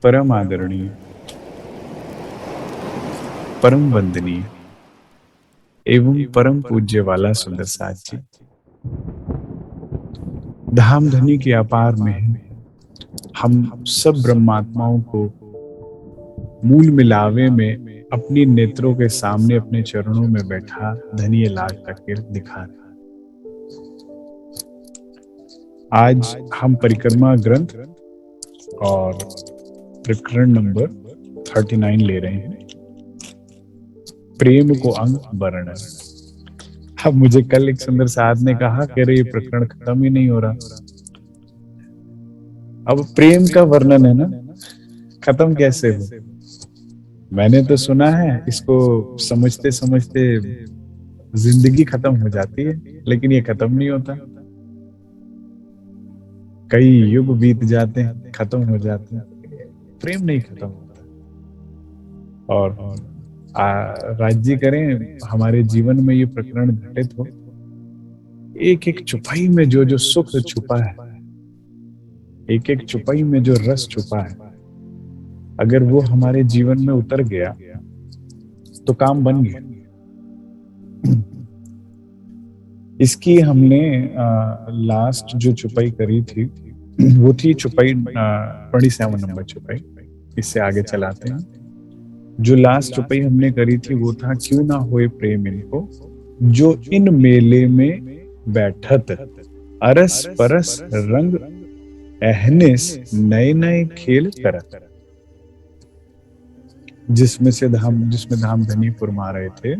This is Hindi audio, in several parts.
परम आदरणीय, परम वंदनीय एवं परम पूज्य वाला सुंदर साथ जी, धाम धनी की अपार में हम सब ब्रह्मात्माओं को मूल मिलावे में अपनी नेत्रों के सामने अपने चरणों में बैठा धनी लाल करके दिखा रहे। आज हम परिक्रमा ग्रंथ और प्रकरण नंबर 39 ले रहे हैं, प्रेम को अंग वर्णन। अब मुझे कल एक सुंदर साध ने कहा कि अरे ये प्रकरण खत्म ही नहीं हो रहा। अब प्रेम का वर्णन है ना, खत्म कैसे हो? मैंने तो सुना है इसको समझते समझते जिंदगी खत्म हो जाती है, लेकिन ये खत्म नहीं होता। कई युग बीत जाते हैं, खत्म हो जाते हैं, प्रेम नहीं खत्म होता। और राज्य करें हमारे जीवन में ये प्रकरण घटित हो, एक एक चुपाई में जो जो सुख छुपा है, एक एक चुपाई में जो रस छुपा है, अगर वो हमारे जीवन में उतर गया तो काम बन गया। इसकी हमने लास्ट जो चुपाई करी थी वो थी चुपाई 27 नंबर चुपाई। इससे आगे चलाते हैं। जो लास्ट चुपाई हमने करी थी वो था, क्यों ना होए प्रेम इनको जो इन मेले में बैठत, अरस परस रंग एहनिस नए नए खेल करत। जिसमें धाम धनी फरमा रहे थे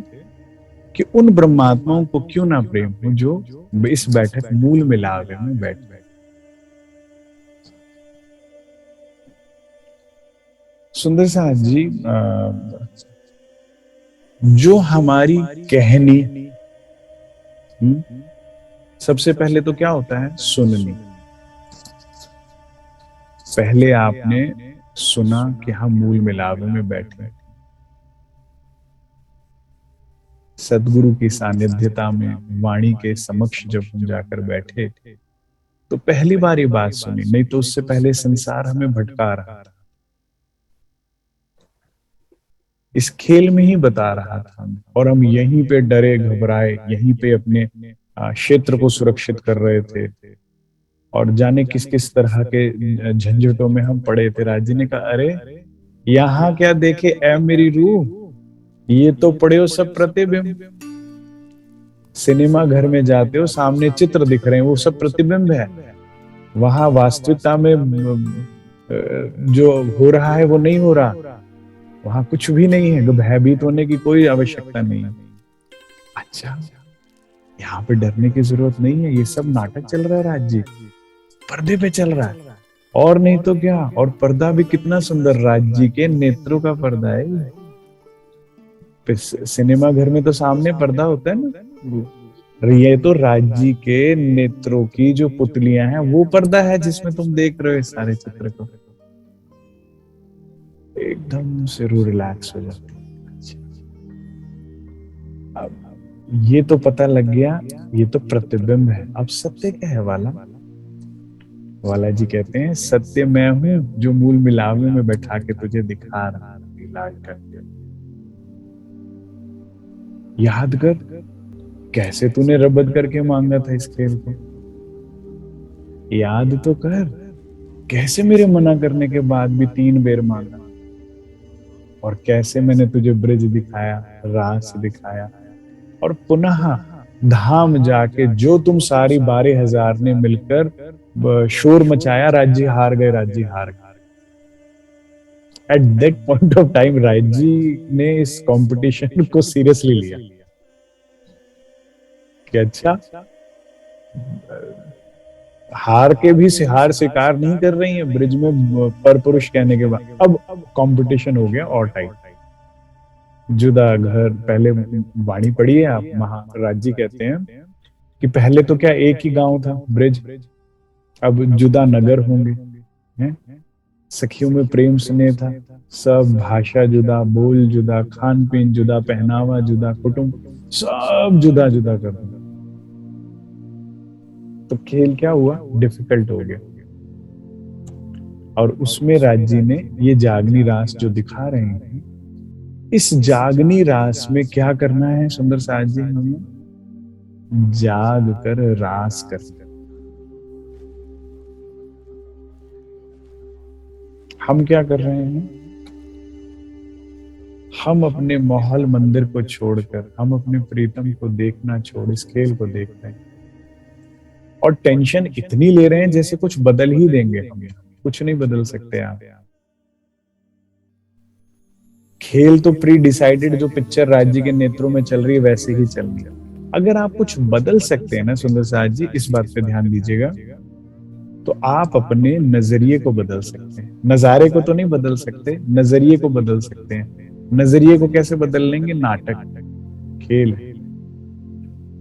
कि उन ब्रह्मात्माओं को क्यों ना प्रेम हो जो इस बैठक मूल मिलावे में बैठ। सुंदर साथ जी, जो हमारी कहनी, सबसे पहले तो क्या होता है? सुननी। पहले आपने सुना कि हम मूल मिलावे में बैठे, सदगुरु की सानिध्यता में वाणी के समक्ष जब हम जाकर बैठे तो पहली बार ये बात सुनी, नहीं तो उससे पहले संसार हमें भटका रहा था। इस खेल में ही बता रहा था और हम यहीं पे डरे घबराए, यहीं पे अपने क्षेत्र को सुरक्षित कर रहे थे और जाने किस किस तरह के झंझटों में हम पड़े थे। राजी ने कहा, अरे यहाँ क्या देखे ऐ मेरी रूह, ये तो पड़े हो सब प्रतिबिंब। सिनेमा घर में जाते हो, सामने चित्र दिख रहे हैं, वो सब प्रतिबिंब है। वहां वास्तविकता में जो हो रहा है वो नहीं हो रहा। वहां कुछ भी नहीं है, भयभीत होने की कोई आवश्यकता नहीं। अच्छा, यहाँ पे डरने की जरूरत नहीं है, ये सब नाटक चल रहा है राज्य, पर्दे पे चल रहा है। और नहीं तो क्या, और पर्दा भी कितना सुंदर, राज्य के नेत्रों का पर्दा है। सिनेमा घर में तो सामने पर्दा होता है ना, ये तो राज्य के नेत्रों की जो पुतलियां हैं वो पर्दा है जिसमें तुम देख रहे हो इस सारे चित्र को। एकदम से रूह रिलैक्स हो जाती है। अब ये तो पता लग गया, ये तो प्रतिबिंब है। अब सत्य क्या है? वाला जी कहते हैं, सत्य मैं हूं जो मूल मिलावे में बैठा के तुझे दिखा रहा हूं इलाज करके। याद कर कैसे तूने रबद करके मांगा था इस खेल को। याद तो कर कैसे मेरे मना करने के बाद भी 3 बेर मांगा, और कैसे मैंने तुझे ब्रिज दिखाया, रास दिखाया, और पुनः धाम जाके जो तुम सारी 12,000 ने मिलकर शोर मचाया, राज्य हार गए, राज्य हार गए। At that point of time राज्य ने इस कंपटीशन को सीरियसली लिया कि अच्छा, हार के भी हार स्वीकार नहीं कर रही है ब्रिज में पर पुरुष कहने के बाद। अब कंपटीशन हो गया और टाइट, जुदा घर। पहले वाणी पढ़ी है आप, महाराज कहते हैं कि पहले तो क्या एक ही गांव था ब्रिज, अब जुदा नगर होंगे हैं। सखियों में प्रेम स्नेह था, सब भाषा जुदा, बोल जुदा, खान पीन जुदा, पहनावा जुदा, कुटुंब सब जुदा जुदा कर दिया। तो खेल क्या हुआ? डिफिकल्ट हो गया। और उसमें राज जी ने ये जागनी रास जो दिखा रहे हैं, इस जागनी रास में क्या करना है सुंदर साज जी? हमें जाग कर रास कर। हम क्या कर रहे हैं? हम अपने महल मंदिर को छोड़कर, हम अपने प्रीतम को देखना छोड़ इस खेल को देख रहे हैं, और टेंशन इतनी ले रहे हैं जैसे कुछ बदल ही देंगे हम। कुछ नहीं बदल सकते आप। खेल तो प्री डिसाइडेड, जो पिक्चर राज्य के नेत्रों में चल रही है वैसे ही चल रही है। अगर आप कुछ बदल सकते हैं ना सुंदर साज जी, इस बात पे ध्यान दीजिएगा, तो आप अपने नजरिए को बदल सकते हैं। नजारे को तो नहीं बदल सकते, नजरिए को बदल सकते हैं। नजरिए को कैसे बदल लेंगे? नाटक, खेल।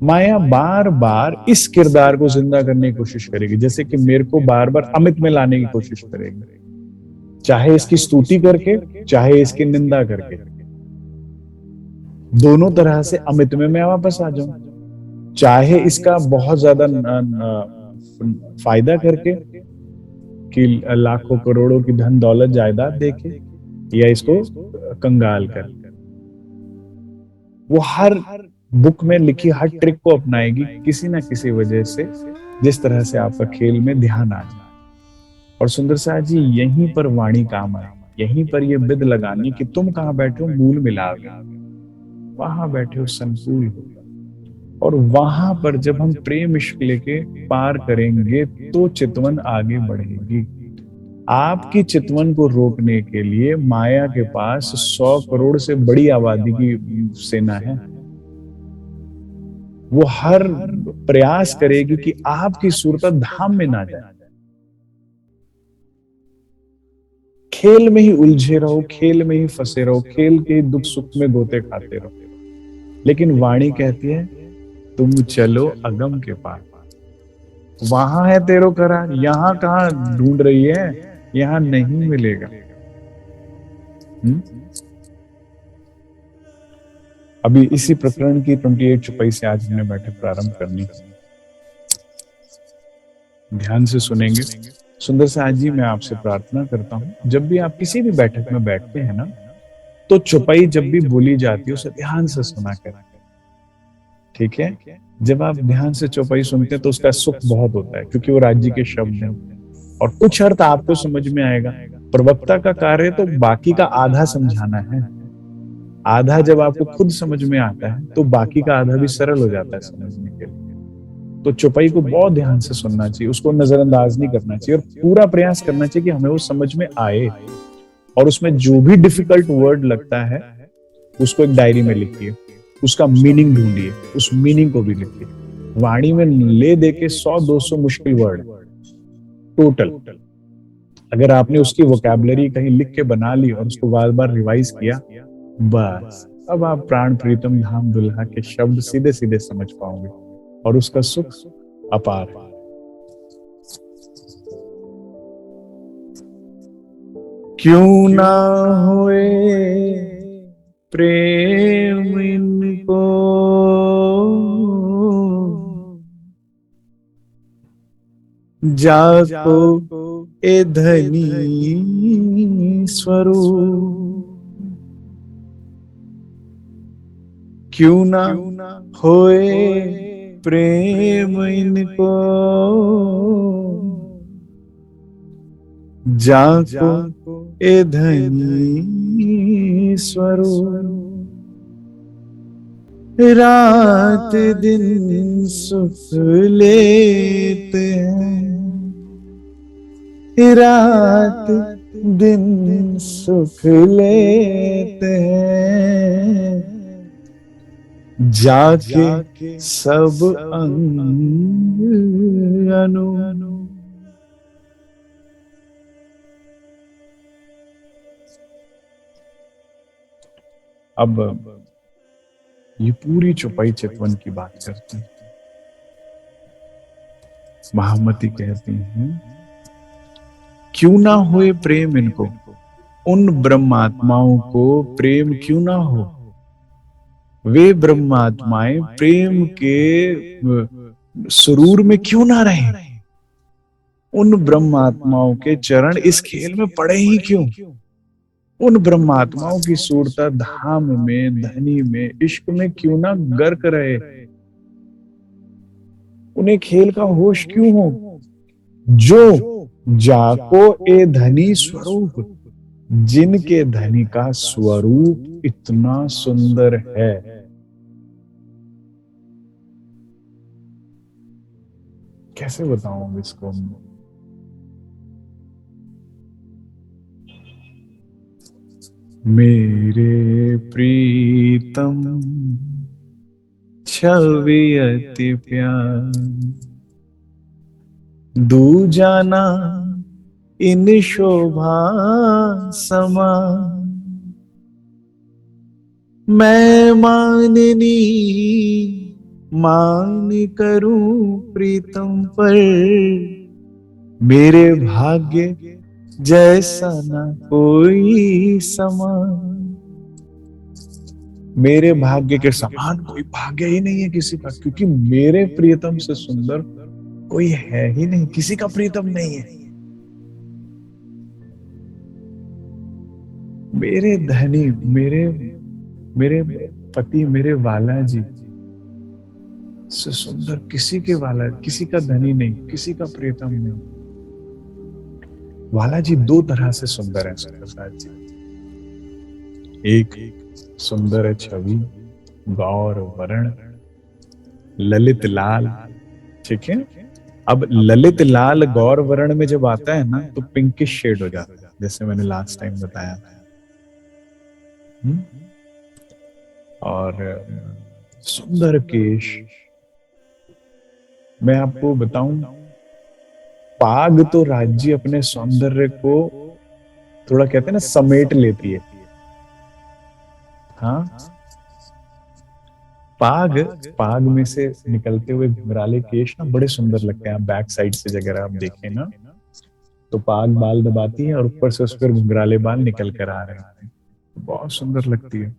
माया बार बार इस किरदार को जिंदा करने की कोशिश करेगी, जैसे कि मेरे को बार बार अमित में लाने की कोशिश करेगी, चाहे इसकी स्तुति करके, चाहे इसकी निंदा करके। दोनों तरह से अमित में मैं वापस आ जाऊं, चाहे इसका बहुत ज्यादा फायदा करके कि लाखों करोड़ों की धन दौलत जायदाद देके, या इसको कंगाल कर। वो हर बुक में लिखी हर ट्रिक को अपनाएगी किसी ना किसी वजह से, जिस तरह से आपका खेल में ध्यान आ जाए। और सुंदर साज जी, यहीं पर वाणी काम आए, यहीं पर ये बिद लगानी कि तुम कहाँ बैठे हो मूल मिलावे, वहां बैठे हो संकुल हो। और वहां पर जब हम प्रेम इश्क लेके पार करेंगे तो चितवन आगे बढ़ेगी। आपकी चितवन को रोकने के लिए माया के पास 100 करोड़ से बड़ी आबादी की सेना है। वो हर प्रयास करेगी कि आपकी सूरत धाम में ना जाए। खेल में ही उलझे रहो, खेल में ही फंसे रहो, खेल के दुख सुख में गोते खाते रहो। लेकिन वाणी कहती है तुम चलो अगम के पार, वहां है तेरो करार, यहां कहां ढूंढ रही है, यहां नहीं मिलेगा। अभी इसी प्रकरण की 28 चुपाई से आज हमने बैठक प्रारंभ करनी। ध्यान से सुनेंगे। सुंदर साज जी, मैं आपसे प्रार्थना करता हूं, जब भी आप किसी भी बैठक में बैठते हैं ना, तो चुपाई जब भी बोली जाती है उसे ध्यान से सुना करें। ठीक है? जब आप ध्यान से चौपाई सुनते हैं तो उसका सुख बहुत होता है, क्योंकि वो राज्य के शब्द हैं और कुछ अर्थ आपको समझ में आएगा। प्रवक्ता का कार्य तो बाकी का आधा समझाना है। आधा जब आपको खुद समझ में आता है तो बाकी का आधा भी सरल हो जाता है समझने के लिए। तो चौपाई को बहुत ध्यान से सुनना चाहिए, उसको नजरअंदाज नहीं करना चाहिए, और पूरा प्रयास करना चाहिए कि हमें वो समझ में आए। और उसमें जो भी डिफिकल्ट वर्ड लगता है उसको एक डायरी में लिखिए, उसका मीनिंग ढूंढिए, उस मीनिंग को भी लिखिए। वाणी में ले दे के 100-200 मुश्किल वर्ड टोटल, अगर आपने उसकी वोकैबुलरी कहीं लिख के बना ली और उसको बार बार रिवाइज किया, बस अब आप प्राण प्रीतम धाम दुल्हा के शब्द सीधे सीधे समझ पाओगे और उसका सुख अपार है। क्यों ना होए प्रेम इनको, जाको ए धनी स्वरूप। क्यों ना होए प्रेम इनको, जाको ए धनी स्वरूप। रात दिन सुख लेते हैं, रात दिन सुख लेते हैं, जाके सब अंग अनु। अब ये पूरी चौपाई चितवन की बात करती है। महामती कहती हैं क्यों ना होए प्रेम इनको, उन ब्रह्मात्माओं को प्रेम क्यों ना हो। वे ब्रह्मात्माएं प्रेम के सुरूर में क्यों ना रहें, उन ब्रह्मात्माओं के चरण इस खेल में पड़े ही क्यों? उन ब्रह्मात्माओं की सूरता धाम में, धनी में, इश्क में क्यों ना गर्क रहे? उन्हें खेल का होश क्यों हो? जो जाको ए धनी स्वरूप, जिनके धनी का स्वरूप इतना सुंदर है। कैसे बताऊं इसको? मेरे प्रीतम छवि अति प्यार, दूजाना इन शोभा समा, मैं माननी मान करूं प्रीतम पर, मेरे भाग्य जैसा ना कोई समा। मेरे भाग्य के समान कोई भाग्य ही नहीं है किसी का, क्योंकि मेरे प्रियतम से सुंदर कोई है ही नहीं, किसी का प्रियतम नहीं है। मेरे धनी, मेरे मेरे पति, मेरे वाला जी से सुंदर किसी के वाला, किसी का धनी नहीं, किसी का प्रियतम नहीं। वाला जी दो तरह से सुंदर है सुंदरलाल जी। एक सुंदर है छवि, गौर वर्ण, ललित लाल। ठीक है, अब ललित लाल गौर वर्ण में जब आता है ना तो पिंकिश शेड हो जाता है, जैसे मैंने लास्ट टाइम बताया था। और सुंदर केश। मैं आपको बताऊं, पाग तो राज्य अपने सौंदर्य को थोड़ा कहते हैं ना समेट लेती है। हाँ, पाग पाग में से निकलते हुए घुंघराले केश ना बड़े सुंदर लगते हैं। बैक साइड से अगर आप देखें ना तो पाग बाल दबाती है और ऊपर से उस पर घुंघराले बाल निकल कर आ रहे हैं, बहुत सुंदर लगती है।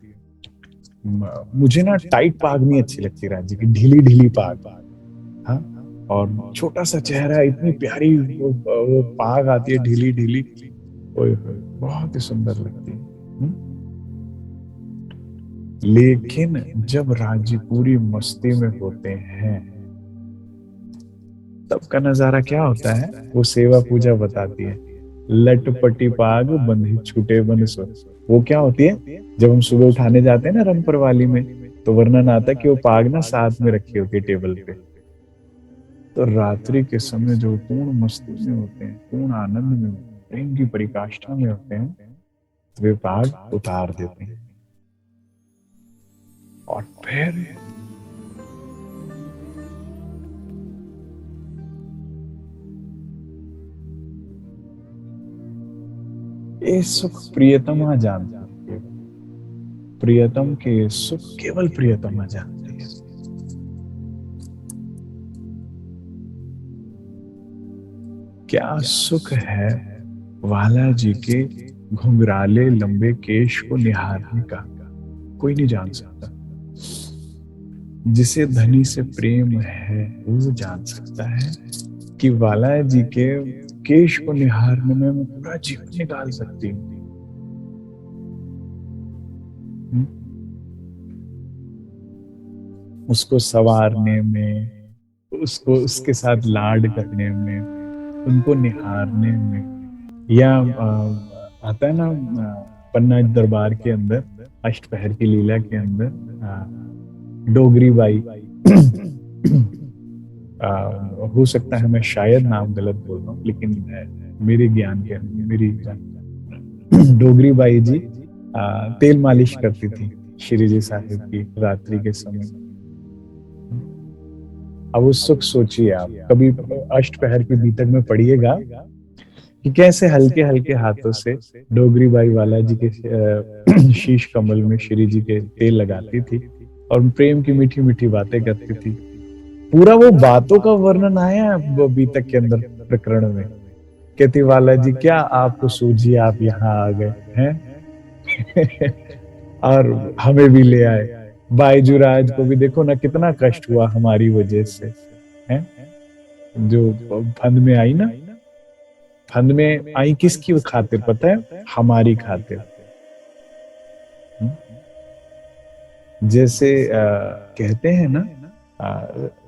मुझे ना टाइट पाग नहीं अच्छी लगती राज्य की, ढीली ढीली पाग। हाँ, और छोटा सा चेहरा, इतनी प्यारी वो पाग आती है ढीली ढीली, बहुत ही सुंदर लगती है। लेकिन जब राज्य पूरी मस्ती में होते हैं तब का नजारा क्या होता है, वो सेवा पूजा बताती है। लटपटी पाग बंधी छूटे बन सो। वो क्या होती है, जब हम सुबह उठाने जाते हैं ना रंगपर वाली में, तो वर्णन आता है कि वो पाग ना साथ में रखी होती है टेबल पे। तो रात्रि के समय जो पूर्ण मस्ती में होते हैं, पूर्ण आनंद में, प्रेम की परिकाष्ठा में होते हैं, वे पाग उतार देते हैं और फिर ये सुख प्रियतमा जानती है। प्रियतम के सुख केवल प्रियतमा जानती है। क्या सुख है वाला जी के घुंघराले लंबे केश को निहारने का, कोई नहीं जान सकता। जिसे धनी से प्रेम है वो जान सकता है कि वाला जी के केश को निहारने में मैं पूरा जीवन निकाल सकती हूँ। उसको संवारने में, उसको उसके साथ लाड करने में, उनको निहारने में, या आता है ना पन्ना दरबार के अंदर अष्टपहर की लीला के अंदर डोगरी बाई हो सकता है मैं शायद नाम गलत बोल रहा हूँ, लेकिन मेरे ज्ञान के मेरी डोगरी बाई जी तेल मालिश करती थी श्री जी साहिब की रात्रि के समय। अब उस सुख सोचिए आप, कभी अष्टपहर की बीतक में पढ़िएगा कि कैसे हल्के हल्के हाथों से डोगरी बाई वाला जी के शीश कमल में श्री जी के तेल लगाती थी और प्रेम की मीठी मीठी बातें करती थी। पूरा वो बातों का वर्णन आया बीतक के अंदर प्रकरण में। कहती वाला जी क्या आपको सूझी, आप यहाँ आ गए हैं और हमें भी ले आए। बाईजूराज को भी देखो ना कितना कष्ट हुआ हमारी वजह से, हैं जो फंद में आई ना, फंद में आई किसकी खातिर पता है? हमारी खातिर। हम्म? जैसे कहते हैं ना,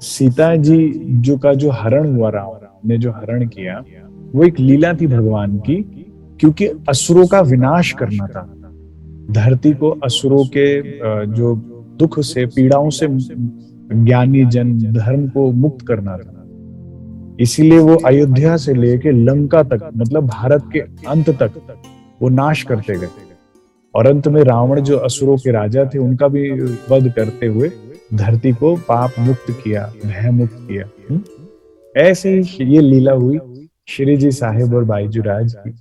सीता जी जो का जो हरण हुआ, रावण ने जो हरण किया, वो एक लीला थी भगवान की, क्योंकि असुरों का विनाश करना था। धरती को असुरों के जो दुख से, पीड़ाओं से ज्ञानी जन धर्म को मुक्त करना था। इसीलिए वो अयोध्या से लेके लंका तक, मतलब भारत के अंत तक वो नाश करते गए। और अंत में रावण जो असुरों के राजा थे, उनका भी वध करते हुए धरती को पाप मुक्त किया, भय मुक्त किया। ऐसे ही ये लीला हुई श्री जी साहेब और बाईजूराज की।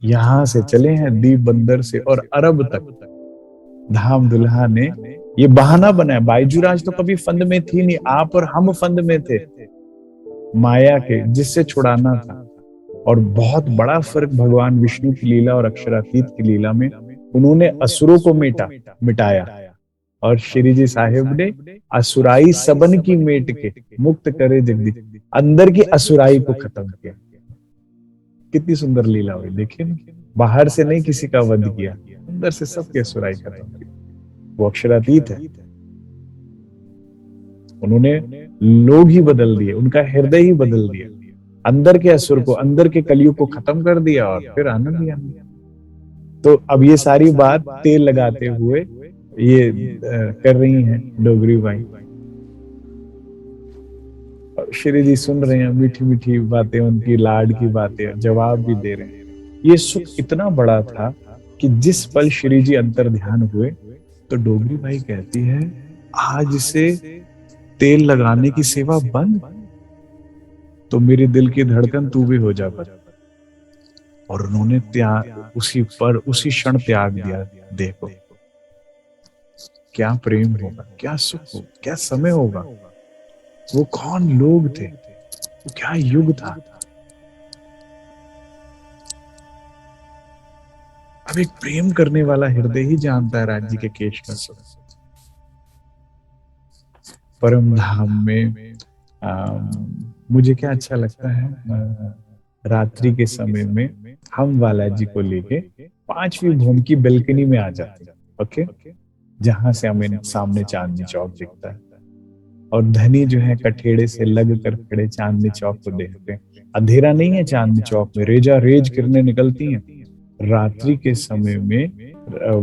यहां से चले हैं दीप बंदर से और अरब तक। धाम दुल्हा ने ये बहाना बनाया। बाईजूराज तो कभी फंद में थी नहीं, आप और हम फंद में थे माया के, जिससे छुड़ाना था। और बहुत बड़ा फर्क भगवान विष्णु की लीला और अक्षरातीत की लीला में, उन्होंने असुरों को मिटाया, और श्री जी साहेब ने असुराई सबन की मेट के, मुक्त करे जगदीश, अंदर की असुराई को खत्म किया। कितनी सुंदर लीला हुई, देखिए ना। बाहर से नहीं किसी का वध किया, अंदर से सबकी असुराई खत्म की। वो अक्षरातीत है। उन्होंने लोग ही बदल दिए, उनका हृदय ही बदल दिया, अंदर के असुर को, अंदर के कलयुग को खत्म कर दिया, और फिर आनंद ही आनंद। तो अब ये सारी बात तेल लगाते हुए ये कर रही हैं डोगरी भाई। श्री जी सुन रहे हैं मीठी मीठी बातें, उनकी लाड की बातें, जवाब भी दे रहे हैं। ये सुख इतना बड़ा था कि जिस पल श्री जी अंतर ध्यान हुए, तो डोगरी भाई कहती है, आज से तेल लगाने की सेवा बंद, तो मेरे दिल की धड़कन तू भी हो जा बंद। और उन्होंने त्याग, उसी क्षण त्याग दिया। देखो क्या प्रेम होगा, क्या सुख होगा, क्या समय होगा। वो कौन लोग थे, वो क्या युग था। अब एक प्रेम करने वाला हृदय ही जानता है राज्य के केश का सुख। परम धाम में मुझे क्या अच्छा लगता है, रात्रि के समय में हम बालाजी को लेके 5वीं भवन की बेल्कनी में आ जाते हैं। ओके, जहां से हमें सामने चांदनी चौक दिखता है, और धनी जो है कठेड़े से लग कर खड़े चांदनी चौक को देखते हैं। अंधेरा नहीं है चांदनी चौक में, रेजा रेज किरणें निकलती हैं। रात्रि के समय में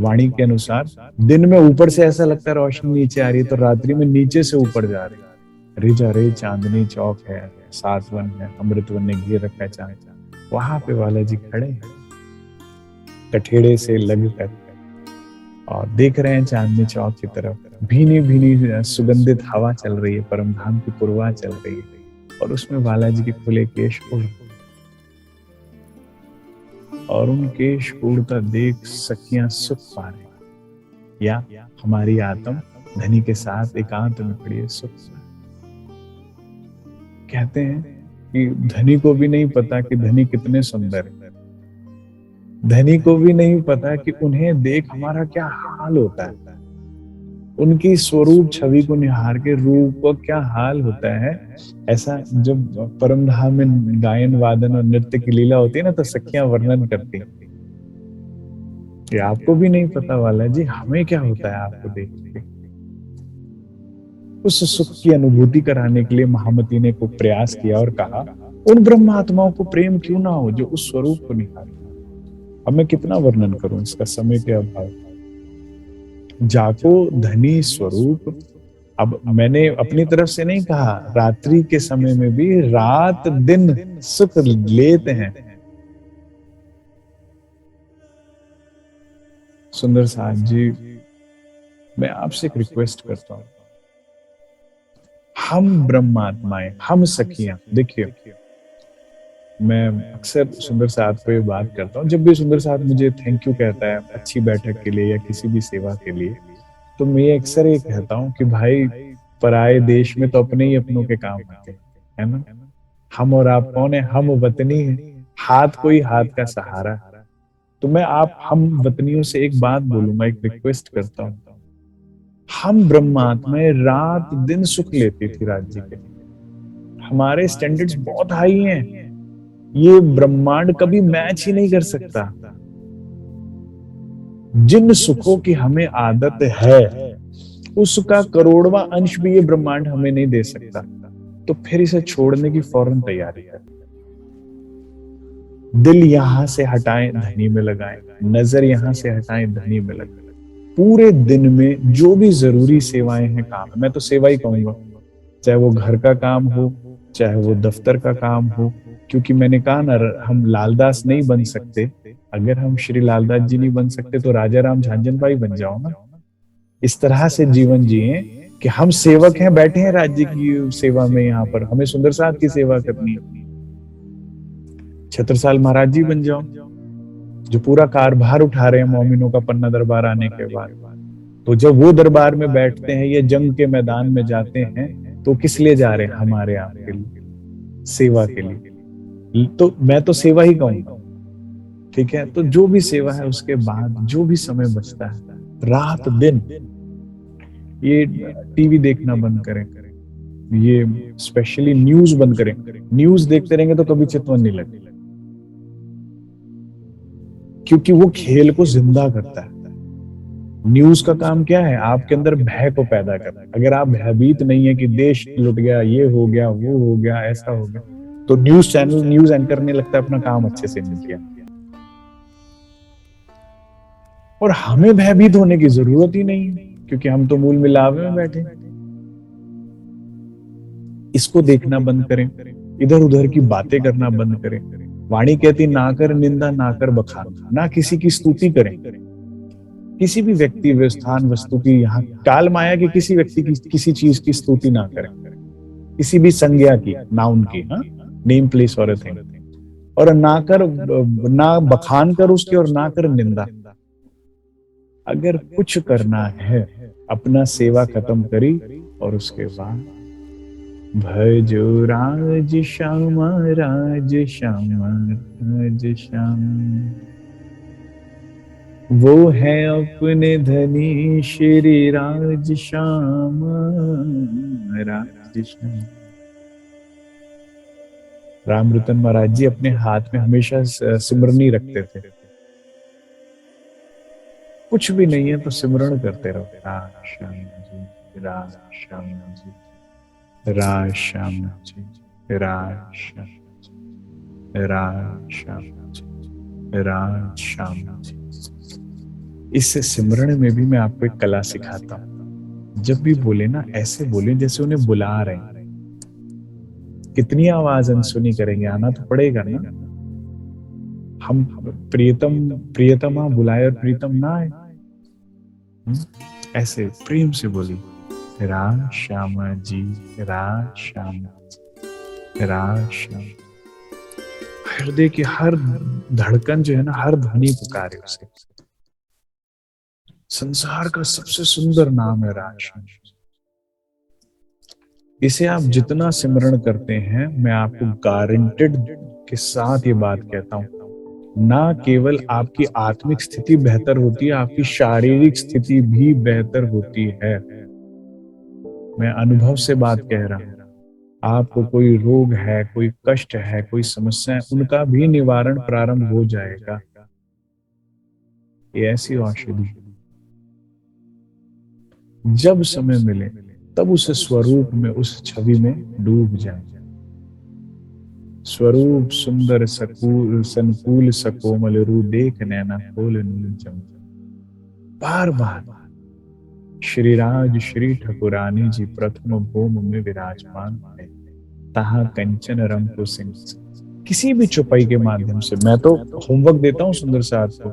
वाणी के अनुसार, दिन में ऊपर से ऐसा लगता है रोशनी नीचे आ रही है, तो रात्रि में नीचे से ऊपर जा रही है। रेजा रेज चांदनी चौक है, सातवन है, अमृतवन ने घेर रखा है चांद। वहां पे बालाजी खड़े हैं कठेड़े से लग कर, और देख रहे हैं चांदनी चौक की तरफ। भीनी भीनी सुगंधित हवा चल रही है, परमधाम की पुरवा चल रही है, और उसमें बालाजी के खुले केश उड़, और उन केश उड़ता देख सखियां सुख पा रही, या हमारी आत्म धनी के साथ एकांत में खड़ी है, सुख। कहते हैं कि धनी को भी नहीं पता कि धनी कितने सुंदर है। धनी को भी नहीं पता कि उन्हें देख हमारा क्या हाल होता है। उनकी स्वरूप छवि को निहार के रूप को क्या हाल होता है। ऐसा जब परमधाम में गायन वादन और नृत्य की लीला होती है ना, तो सखियां वर्णन करती हैं। ये आपको भी नहीं पता वाला जी, हमें क्या होता है आपको देख के। उस सुख की अनुभूति कराने के लिए महामती ने को प्रयास किया और कहा, उन ब्रह्म आत्माओं को प्रेम क्यों ना हो जो उस स्वरूप को निहारे। अब मैं कितना वर्णन करूं, इसका समय के अभाव। जाको धनी स्वरूप, अब मैंने अपनी तरफ से नहीं कहा, रात्रि के समय में भी रात दिन सुख लेते हैं। सुंदर साथ जी, मैं आपसे एक रिक्वेस्ट करता हूं, हम ब्रह्मात्माएं, हम सखियां, देखिए मैं अक्सर सुंदर साथ पे बात करता हूँ। जब भी सुंदर साथ मुझे थैंक यू कहता है अच्छी बैठक के लिए या किसी भी सेवा के लिए, तो मैं अक्सर ये कहता हूँ कि भाई, पराए देश में तो अपने ही अपनों के काम आते हैं, है ना। हम और आप कौन है? हम वतनी है, हाथ कोई हाथ का सहारा। तो मैं आप हम वतनियों से एक बात बोलूंगा, एक रिक्वेस्ट करता हूँ। हम ब्रह्मात्माएं रात दिन सुख लेती थी राज्य के, हमारे स्टैंडर्ड्स बहुत हाई हैं, ये ब्रह्मांड कभी मैच ही नहीं कर सकता। जिन सुखों की हमें आदत है उसका करोड़वां अंश भी ये ब्रह्मांड हमें नहीं दे सकता। तो फिर इसे छोड़ने की फौरन तैयारी कर। दिल यहां से हटाएं, धनी में लगाएं। नजर यहां से हटाएं, धनी में लगाएं। पूरे दिन में जो भी जरूरी सेवाएं हैं, काम है, मैं तो सेवा ही कहूंगा, चाहे वो घर का काम हो, चाहे वो दफ्तर का काम हो। क्योंकि मैंने कहा ना, हम लालदास नहीं बन सकते। अगर हम श्री लालदास जी नहीं बन सकते तो राजा राम झांझन भाई बन जाओ ना। इस तरह से जीवन जिए कि हम सेवक हैं, बैठे हैं राज्य की सेवा में, यहाँ पर हमें सुंदर साथ की सेवा करनी है। छत्रसाल महाराज जी बन जाओ, जो पूरा कारभार उठा रहे हैं मोमिनों का पन्ना दरबार आने के बाद। तो जब वो दरबार में बैठते हैं या जंग के मैदान में जाते हैं, तो किस लिए जा रहे हैं? हमारे आपके लिए, सेवा के लिए। तो मैं तो सेवा ही कहूंगा। ठीक है, तो जो भी सेवा है, उसके बाद जो भी समय बचता है, रात दिन, ये टीवी देखना बंद करें, ये स्पेशली न्यूज बंद करें। न्यूज देखते रहेंगे तो कभी चितवन नहीं लगेगा, क्योंकि वो खेल को जिंदा करता है। न्यूज का काम क्या है? आपके अंदर भय को पैदा करना। अगर आप भयभीत नहीं है कि देश लुट गया, ये हो गया, वो हो गया, ऐसा हो गया, तो न्यूज चैनल, न्यूज एंकर ने लगता है अपना काम अच्छे से नहीं किया। और हमें भयभीत होने की जरूरत ही नहीं है, क्योंकि हम तो मूल मिलावे में बैठे। इसको देखना बंद करें, इधर उधर की बातें करना बंद करें। वाणी कहती, ना कर निंदा, ना कर बखान, ना किसी की स्तुति करें। किसी भी व्यक्ति, स्थान, वस्तु की, यहाँ काल माया की किसी व्यक्ति की किसी चीज की स्तुति ना करें, किसी भी संज्ञा की, नाउन की, हाँ, नेम प्लेस और थिंग। और ना कर, ना बखान कर उसकी, और ना कर निंदा। अगर कुछ करना है, अपना सेवा खत्म करी, और उसके बाद भजो राज श्यामा, राज श्यामा, राज श्याम। वो है अपने धनी श्री राज श्याम, राज श्याम। रामरतन महाराज जी अपने हाथ में हमेशा सिमरनी रखते थे। कुछ भी नहीं है तो सिमरण करते रहो, राज श्याम जी, राज श्याम जी, राज श्याम जी, राज श्याम जी, राज श्याम जी, राज श्याम जी। इस सिमरण में भी मैं आपको एक कला सिखाता हूं। जब भी बोले ना, ऐसे बोले जैसे उन्हें बुला रहे हैं। कितनी आवाज अनसुनी करेंगे, आना तो पड़ेगा ना। हम प्रियतम, प्रियतमा बुलाए और प्रीतम ना आए। ऐसे प्रेम से बोली, राज श्यामा जी, राज श्यामा जी, राज श्याम। हृदय की हर धड़कन जो है ना, हर ध्वनि पुकारे उसे। संसार का सबसे सुंदर नाम है राज श्याम। इसे आप जितना सिमरण करते हैं, मैं आपको गारंटेड के साथ ये बात कहता हूं, ना केवल आपकी आत्मिक स्थिति बेहतर होती है, आपकी शारीरिक स्थिति भी बेहतर होती है। मैं अनुभव से बात कह रहा हूं। आपको कोई रोग है, कोई कष्ट है, कोई समस्या है, उनका भी निवारण प्रारंभ हो जाएगा। ये ऐसी औषधि, जब समय मिले तब उस स्वरूप में, उस छवि में डूब जाए। स्वरूप सुंदर सकूल, संकुल सकोमल, रू देख नैना खोल नील चम। बार बार श्री राज श्री ठकुरानी जी प्रथम भूम में विराजमान है, तहा कंचन रंग को सिंह। किसी भी चौपाई के माध्यम से, मैं तो होमवर्क देता हूँ सुंदर साथ को,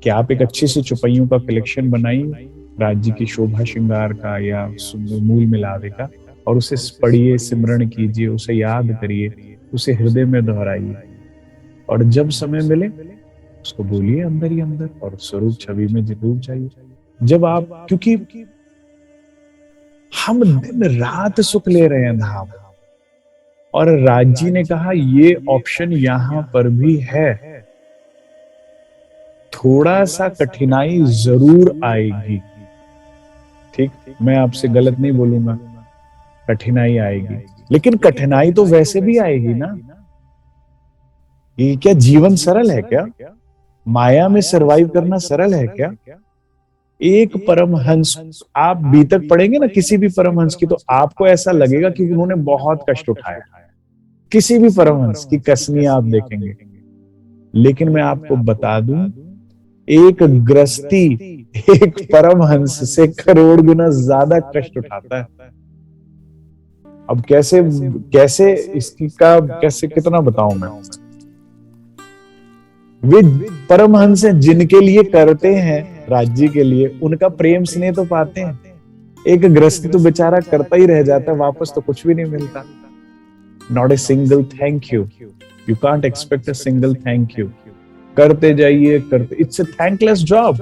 कि आप एक अच्छी सी चौपाइयों का कलेक्शन बनाइए, राज्य की शोभा श्रृंगार का या मूल मिलावे का, और उसे पढ़िए, सिमरण कीजिए, उसे याद करिए, उसे हृदय में दोहराइए। और जब समय मिले उसको बोलिए अंदर ही अंदर, और स्वरूप छवि में डूब जाइए। जब आप, क्योंकि हम दिन रात सुख ले रहे हैं धाम, और राजी ने कहा ये ऑप्शन यहां पर भी है। थोड़ा सा कठिनाई जरूर आएगी, ठीक, मैं आपसे गलत नहीं बोलूंगा, कठिनाई आएगी, लेकिन कठिनाई तो वैसे भी आएगी ना। ये क्या जीवन सरल है क्या? माया में सरवाइव करना सरल है क्या? एक परमहंस, आप बीतक पढ़ेंगे ना किसी भी परमहंस की, तो आपको ऐसा लगेगा कि उन्होंने बहुत कष्ट उठाया। किसी भी परमहंस की कसनी आप देखेंगे। लेकिन मैं आपको बता दूं, एक गृहस्थी एक परमहंस से करोड़ गुना ज्यादा कष्ट उठाता है। अब कैसे कैसे इसकी का कैसे कितना बताऊं मैं? वे परमहंस हैं, जिनके लिए करते हैं राज्य के लिए, उनका प्रेम स्नेह तो पाते हैं। एक गृहस्थी तो बेचारा करता ही रह जाता है, वापस तो कुछ भी नहीं मिलता। Not a single thank you, you can't expect a single thank you. करते जाइए, करते, इट्स ए थैंकलेस जॉब।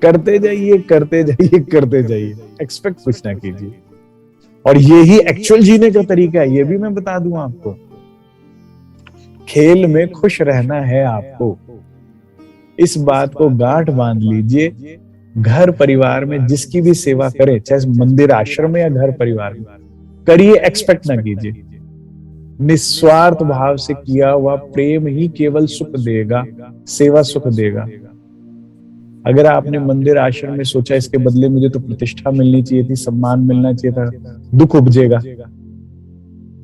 करते जाइए, करते जाइए, करते जाइए, एक्सपेक्ट कुछ ना कीजिए। और यही एक्चुअल जीने का तरीका है, ये भी मैं बता दूं आपको। खेल में खुश रहना है आपको, इस बात को गांठ बांध लीजिए। घर परिवार में जिसकी भी सेवा करे, चाहे मंदिर आश्रम में या घर परिवार में, करिए, एक्सपेक्ट ना कीजिए। निस्वार्थ भाव से किया हुआ प्रेम ही केवल सुख देगा, सेवा सुख देगा। अगर आपने मंदिर आश्रम में सोचा इसके बदले मुझे तो प्रतिष्ठा मिलनी चाहिए थी, सम्मान मिलना चाहिए था, दुख उपजेगा।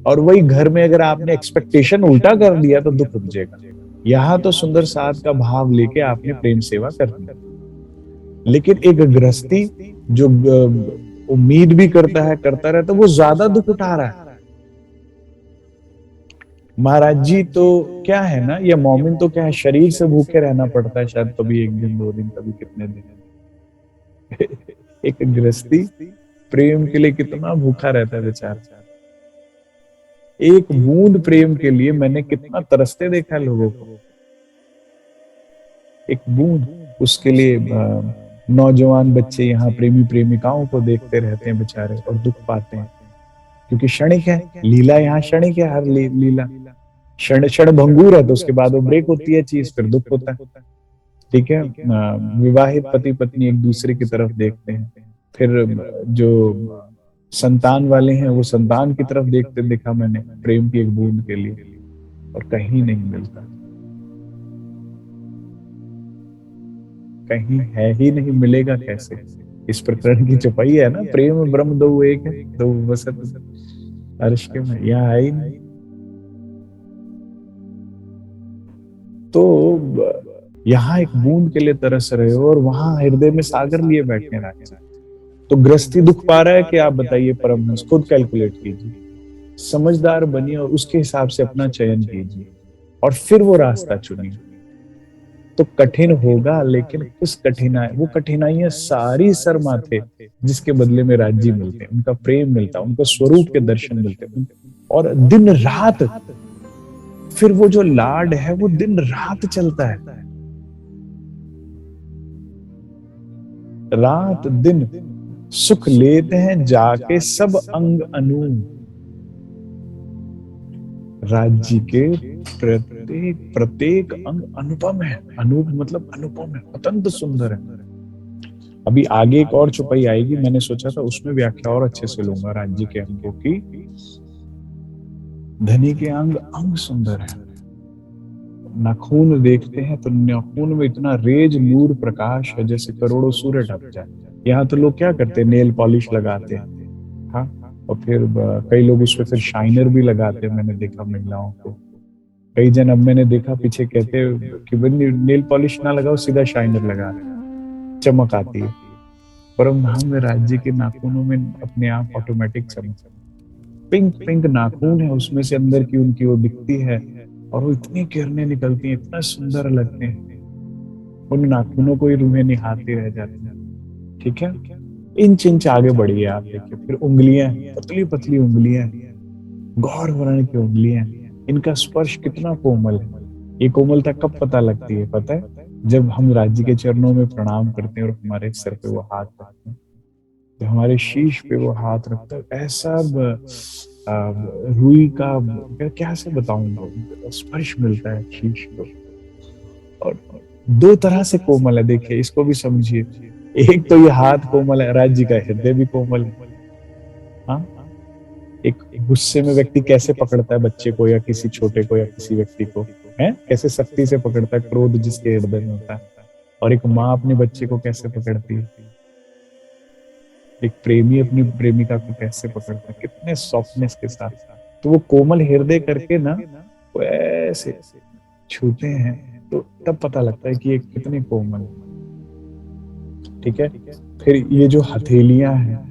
और वही घर में अगर आपने एक्सपेक्टेशन उल्टा कर दिया तो दुख उपजेगा। यहां तो सुंदर साथ का भाव लेके आपने प्रेम सेवा कर दी, लेकिन एक गृहस्थी जो उम्मीद भी करता है, करता रहता, वो ज्यादा दुख उठा रहा है। महाराज जी तो क्या है ना, या मोमिन तो क्या है, शरीर से भूखे रहना पड़ता है शायद, कभी एक दिन, दो दिन, कभी कितने दिन। एक गृहस्थी प्रेम के लिए कितना भूखा रहता है बेचारा। एक बूंद प्रेम के लिए मैंने कितना तरसते देखा है लोगों को। एक बूंद, उसके लिए नौजवान बच्चे यहाँ प्रेमी प्रेमिकाओं को देखते रहते हैं बेचारे, और दुख पाते हैं, क्योंकि क्षणिक है लीला, यहाँ क्षणिक है हर लीला। क्षण भंगुर है, तो उसके बाद वो ब्रेक होती है चीज, फिर दुख होता है। ठीक है, विवाहित पति पत्नी एक दूसरे की तरफ देखते हैं, फिर जो संतान वाले हैं वो संतान की तरफ देखते देखा मैंने प्रेम की एक बूंद के लिए, और कहीं नहीं मिलता, कहीं है ही नहीं, मिलेगा कैसे? इस प्रकरण की चौपाई है ना, प्रेम ब्रह्म दो एक है, दो वसत अर्श के में, यहाँ है ही नहीं। तो यहाँ एक बूंद के लिए तरस रहे हो, और वहां हृदय में सागर लिए बैठे हैं। तो गृहस्थी दुख पा रहा है कि आप बताइए परमहंस, खुद कैलकुलेट कीजिए, समझदार बनिए और उसके हिसाब से अपना चयन कीजिए, और फिर वो रास्ता चुनिए। तो कठिन होगा, लेकिन उस वो कठिनाइयां सारी सर माथे, जिसके बदले में राज्य मिलते हैं, उनका प्रेम मिलता है, उनका स्वरूप के दर्शन मिलते हैं, और दिन रात, फिर वो जो लाड है वो दिन रात चलता है, रात दिन सुख लेते हैं जाके सब अंग अनु। राज्य के प्रत्येक प्रत्येक अंग अनुपम है, अनूप मतलब अनुपम है, अत्यंत सुंदर है। अभी आगे एक और चौपाई आएगी, मैंने सोचा था उसमें व्याख्या और अच्छे से लूंगा राज्य के अंगों की। धनी के अंग अंग सुंदर है, नाखून देखते हैं तो नाखून में इतना रेज नूर प्रकाश है जैसे करोड़ों सूर्य ढक जाए। यहाँ तो लोग क्या करते हैं, नेल पॉलिश लगाते हैं, हाँ, और फिर कई लोग उसमें फिर शाइनर भी लगाते हैं, मैंने देखा महिलाओं को। कई जन, अब मैंने देखा पीछे कहते हैं कि नेल पॉलिश ना लगाओ, सीधा शाइनर लगा, चमक आती है। परम धाम में राज्य के नाखूनों में अपने आप ऑटोमेटिक चमक, पिंक पिंक नाखून है, उसमें से अंदर की उनकी वो दिखती है, और वो इतनी किरणें निकलती हैं, इतना सुंदर लगते हैं, उन नाखूनों को ही रूहें निहारती रह जाती हैं। ठीक है, इंच इंच आगे बढ़िए आप देखिए, फिर उंगलियां, पतली पतली उंगलियां, गौर वर्ण की उंगलियां, इनका स्पर्श कितना कोमल है। ये कोमलता कब पता लगती है पता है? जब हम राज्य के चरणों में प्रणाम करते हैं और हमारे सर पे वो हाथ रखते हैं, तो हमारे शीश पे वो हाथ रखता है, ऐसा रुई का क्या से बताऊं, स्पर्श मिलता है शीश को। और दो तरह से कोमल है, देखिए इसको भी समझिए। एक तो ये हाथ कोमल है, राज्य का हृदय भी कोमल है। हाँ, एक गुस्से में व्यक्ति कैसे पकड़ता है बच्चे को या किसी छोटे को या किसी व्यक्ति को, है कैसे सख्ती से पकड़ता है, क्रोध जिसके हृदय में होता है। और एक माँ अपने बच्चे को कैसे पकड़ती है, एक प्रेमी अपनी प्रेमिका को कैसे पकड़ता है, कितने सॉफ्टनेस के साथ। तो वो कोमल हृदय करके ना वो ऐसे छूते हैं, तो तब पता लगता है कि ये कितने कोमल। ठीक है। फिर ये जो हथेलियां हैं,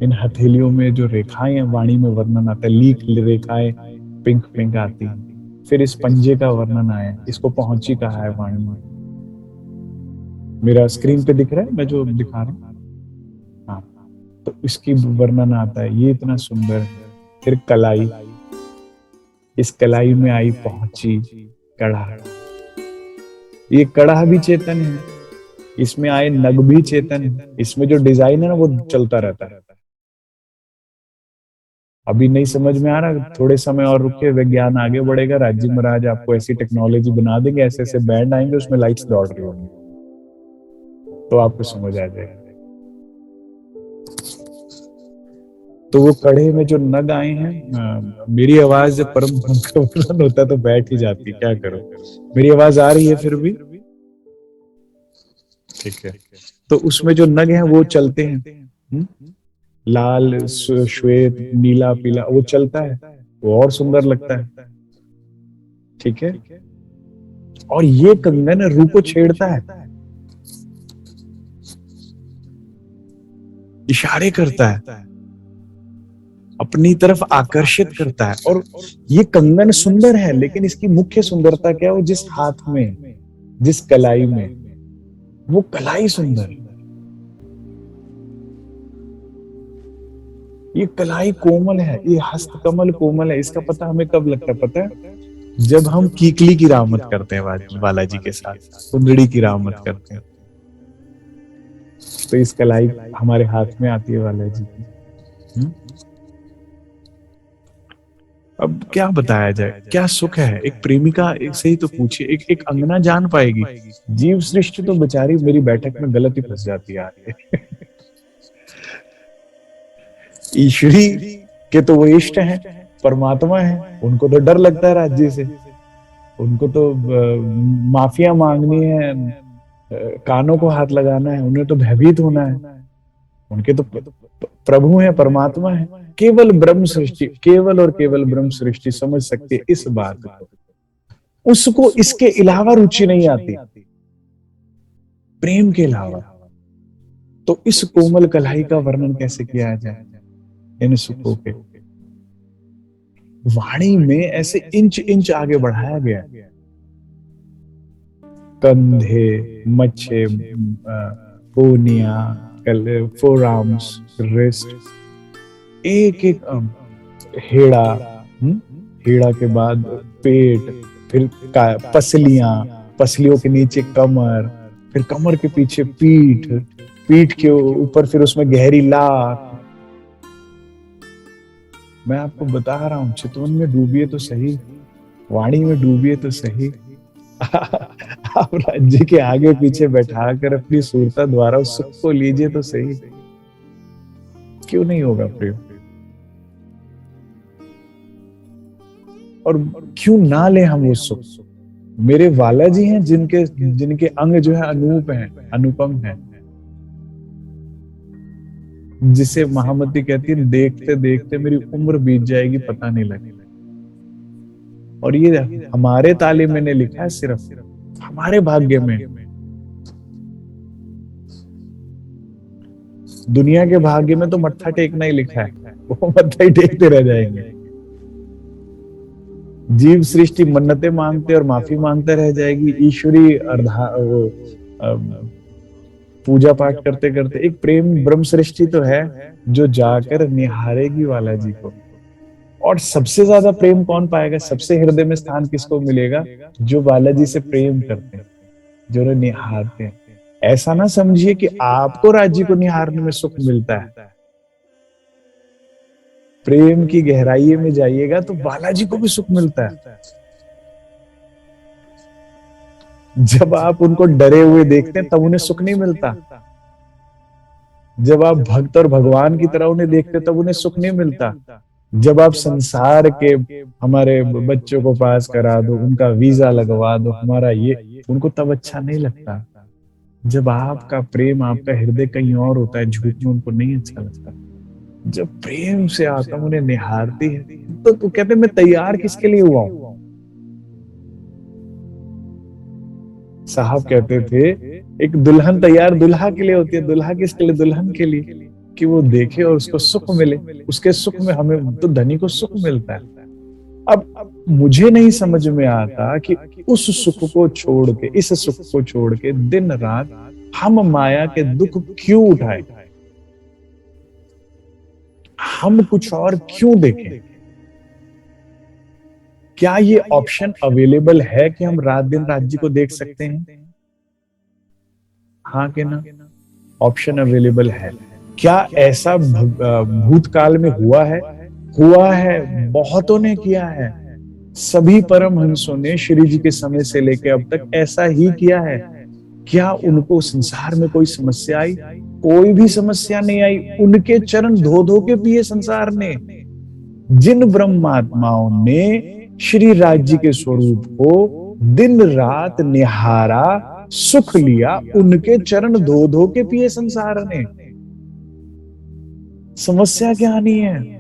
इन हथेलियों में जो रेखाएं वाणी में वर्णन आता है, लीक रेखाएं पिंक पिंक आती हैं। फिर इस पंजे का वर्णन आया, इसको पहुंची कहा है वाणी में। मेरा स्क्रीन पे दिख रहा है मैं जो दिखा रहा हूँ? हाँ। तो इसकी वर्णन आता है, ये इतना सुंदर है। फिर कलाई, इस कलाई में आई पहुंची कड़ा, ये कड़ा भी चेतन है, इसमें आए नग भी चेतन है, इसमें जो डिजाइन है ना वो चलता रहता है। अभी नहीं समझ में आ रहा, थोड़े समय और रुके, विज्ञान आगे बढ़ेगा, राज्य महाराज आपको ऐसी टेक्नोलॉजी बना देंगे, ऐसे ऐसे बैंड आएंगे उसमें लाइट्स दौड़ रही होंगी, तो आपको समझ आ जाएगा। तो वो कड़े में जो नग आए हैं, मेरी आवाज जब परम का वर्णन होता है तो बैठ ही जाती, क्या करो। मेरी आवाज आ रही है फिर भी? ठीक है। तो उसमें जो नग हैं वो चलते हैं, लाल श्वेत नीला पीला, वो चलता है, वो और सुंदर लगता है। ठीक है। और ये कंगन रूह को छेड़ता है, इशारे करता है, अपनी तरफ आकर्षित करता है। और ये कंगन सुंदर है, लेकिन इसकी मुख्य सुंदरता क्या है? वो जिस हाथ में, जिस कलाई में, वो कलाई सुंदर है। ये कलाई कोमल है, ये हस्त कमल कोमल है। इसका पता हमें कब लगता है पता है? जब हम कीकली की रामत करते हैं बालाजी के साथ, कुंदड़ी की रामत करते हैं, तो इस कलाई हमारे हाथ में आती है बालाजी की। अब क्या बताया जाए, क्या सुख है एक प्रेमिका एक से ही तो पूछिए, एक अंगना जान पाएगी। जीव सृष्टि तो बेचारी मेरी बैठक में गलत ही फंस जाती है आके। ईश्वरी के तो वो इष्ट हैं, परमात्मा है, उनको तो डर लगता है राज्य से, उनको तो माफिया मांगनी है, कानों को हाथ लगाना है, उन्हें तो भयभीत होना है। उनके तो प्रभु है, परमात्मा है। केवल ब्रह्म सृष्टि, केवल और केवल ब्रह्म सृष्टि समझ सकती है इस बात को, उसको इसके अलावा रुचि नहीं आती, प्रेम के अलावा। तो इस कोमल कलाई का वर्णन कैसे किया जाए इन सुखों के? वाणी में ऐसे इंच इंच आगे बढ़ाया गया, कंधे, मच्छे, कोनिया, फोर आर्म्स, रिस्ट, एक एक हेड़ा, हेड़ा के बाद पेट, फिर पसलियां, पसलियों के नीचे कमर, फिर कमर के पीछे पीठ, पीठ के ऊपर फिर उसमें गहरी लात। मैं आपको बता रहा हूं, चितवन में डूबिए तो सही, वाणी में डूबिए तो सही। आप राज्य के आगे पीछे बैठाकर अपनी सूरता द्वारा उस सुख को लीजिए तो सही। क्यों नहीं होगा प्रेम? और क्यों ना ले हम वो सुख? मेरे वाला जी हैं जिनके जिनके अंग जो है अनूप हैं, अनुपम हैं, जिसे महामती कहती है देखते देखते मेरी उम्र बीत जाएगी पता नहीं लगेगा। और ये हमारे ताले मैंने लिखा है, सिर्फ हमारे भाग्य में। दुनिया के भाग्य में तो मत्था टेकना ही लिखा है, वो मत्था ही टेकते रह जाएंगे। जीव सृष्टि मन्नतें मांगते और माफी मांगते रह जाएगी, ईश्वरी पूजा पाठ करते करते। एक प्रेम ब्रह्म सृष्टि तो है जो जाकर निहारेगी वाला जी को। और सबसे ज्यादा प्रेम कौन पाएगा? सबसे हृदय में स्थान किसको मिलेगा? जो बालाजी से प्रेम करते हैं, जो उन्हें निहारते हैं। ऐसा ना समझिए कि आपको राज्य को निहारने में सुख मिलता है। प्रेम की गहराई में जाइएगा तो बालाजी को भी सुख मिलता है। जब आप उनको डरे हुए देखते हैं तब उन्हें सुख नहीं मिलता। जब आप भक्त और भगवान की तरह उन्हें देखते तब उन्हें सुख नहीं मिलता। जब आप संसार के हमारे बच्चों को पास करा दो, उनका वीजा लगवा दो, हमारा ये, उनको तब अच्छा नहीं लगता। जब आपका प्रेम, आपका हृदय कहीं और होता है, झूठ में उनको नहीं अच्छा लगता। जब प्रेम से आत्मा उन्हें निहारती है, तो कहते मैं तैयार किसके लिए हुआ हूं। साहब कहते थे एक दुल्हन तैयार दुल्हा के लिए होती है, दुल्हा किसके लिए, दुल्हन के लिए, कि वो देखे और उसको सुख मिले। उसके सुख में हमें तो धनी को सुख मिलता है। अब मुझे नहीं समझ में आता कि उस सुख को छोड़ के, इस सुख को छोड़ के दिन रात हम माया के दुख क्यों उठाए, हम कुछ और क्यों देखें। क्या ये ऑप्शन अवेलेबल है कि हम रात दिन राज्य को देख सकते हैं? हाँ कि ना? ऑप्शन अवेलेबल है। क्या ऐसा भूतकाल में हुआ है? हुआ है, बहुतों ने किया है। सभी परमहंसों ने श्री जी के समय से लेकर अब तक ऐसा ही किया है। क्या उनको संसार में कोई समस्या आई? कोई भी समस्या नहीं आई। उनके चरण धो धो के पिए संसार ने। जिन ब्रह्मात्माओं ने श्री राज्य के स्वरूप को दिन रात निहारा, सुख लिया, उनके चरण धो धो के पिए संसार ने। समस्या क्या नहीं है।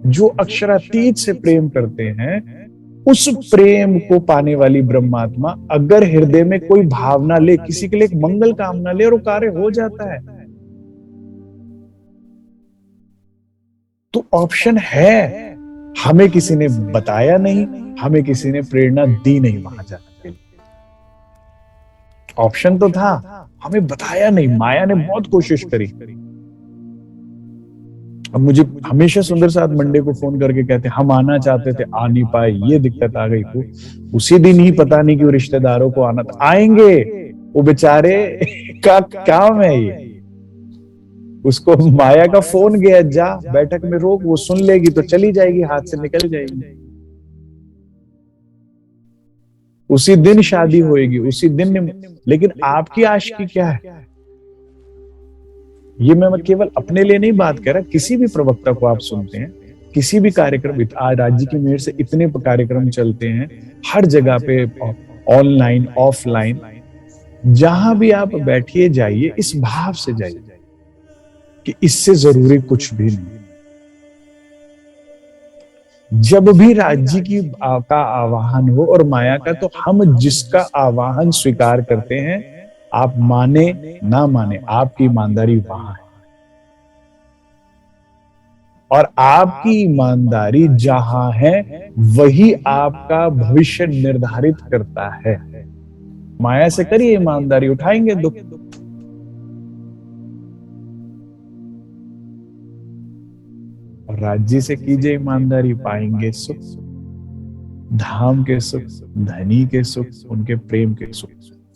जो अक्षरातीत से प्रेम करते हैं, उस प्रेम को पाने वाली ब्रह्मात्मा अगर हृदय में कोई भावना ले, किसी के लिए एक मंगल कामना ले, और वो कार्य हो जाता है। तो ऑप्शन है, हमें किसी ने बताया नहीं, हमें किसी ने प्रेरणा दी नहीं वहां जाने के लिए। ऑप्शन तो था, हमें बताया नहीं। माया ने बहुत कोशिश करी। अब मुझे हमेशा सुंदर साथ मंडे को फोन करके कहते हम आना चाहते थे, आ नहीं पाए, ये दिक्कत आ गई। तो उसी दिन ही पता नहीं कि रिश्तेदारों को आना था। आएंगे, वो बेचारे का काम है ये। उसको माया का फोन गया, जा बैठक में रोक, वो सुन लेगी तो चली जाएगी, हाथ से निकल जाएगी। उसी दिन शादी होएगी, उसी दिन। लेकिन आपकी आशिकी क्या है? ये मैं केवल अपने लिए नहीं बात कर रहा, किसी भी प्रवक्ता को आप सुनते हैं, किसी भी कार्यक्रम, आज राज्य की मेहर से इतने कार्यक्रम चलते हैं हर जगह पे, ऑनलाइन ऑफलाइन, जहां भी आप बैठिए जाइए, इस भाव से जाइए कि इससे जरूरी कुछ भी नहीं। जब भी राज्य की का आवाहन हो और माया का, तो हम जिसका आवाहन स्वीकार करते हैं, आप माने ना माने, आपकी ईमानदारी वहां है। और आपकी ईमानदारी जहां है, वही आपका भविष्य निर्धारित करता है। माया से करिए ईमानदारी, उठाएंगे दुख। और राज्य से कीजिए ईमानदारी, पाएंगे सुख, धाम के सुख, धनी के सुख, उनके प्रेम के सुख।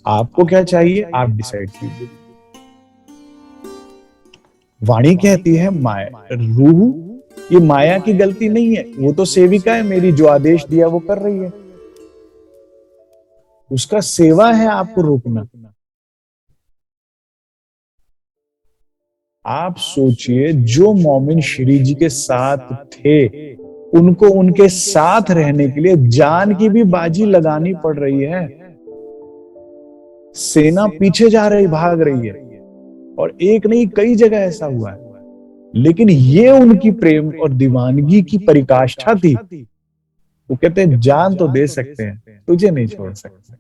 आपको क्या चाहिए, आप डिसाइड कीजिए। वाणी कहती है माया, रूह, ये माया की गलती नहीं है, वो तो सेविका है मेरी, जो आदेश दिया वो कर रही है। उसका सेवा है आपको रोकना। आप सोचिए, जो मोमिन श्री जी के साथ थे, उनको उनके साथ रहने के लिए जान की भी बाजी लगानी पड़ रही है। सेना पीछे जा रही, भाग रही है, और एक नहीं कई जगह ऐसा हुआ है। लेकिन ये उनकी प्रेम और दीवानगी की परिकाष्ठा थी। वो कहते हैं जान तो दे सकते हैं, तुझे नहीं छोड़ सकते।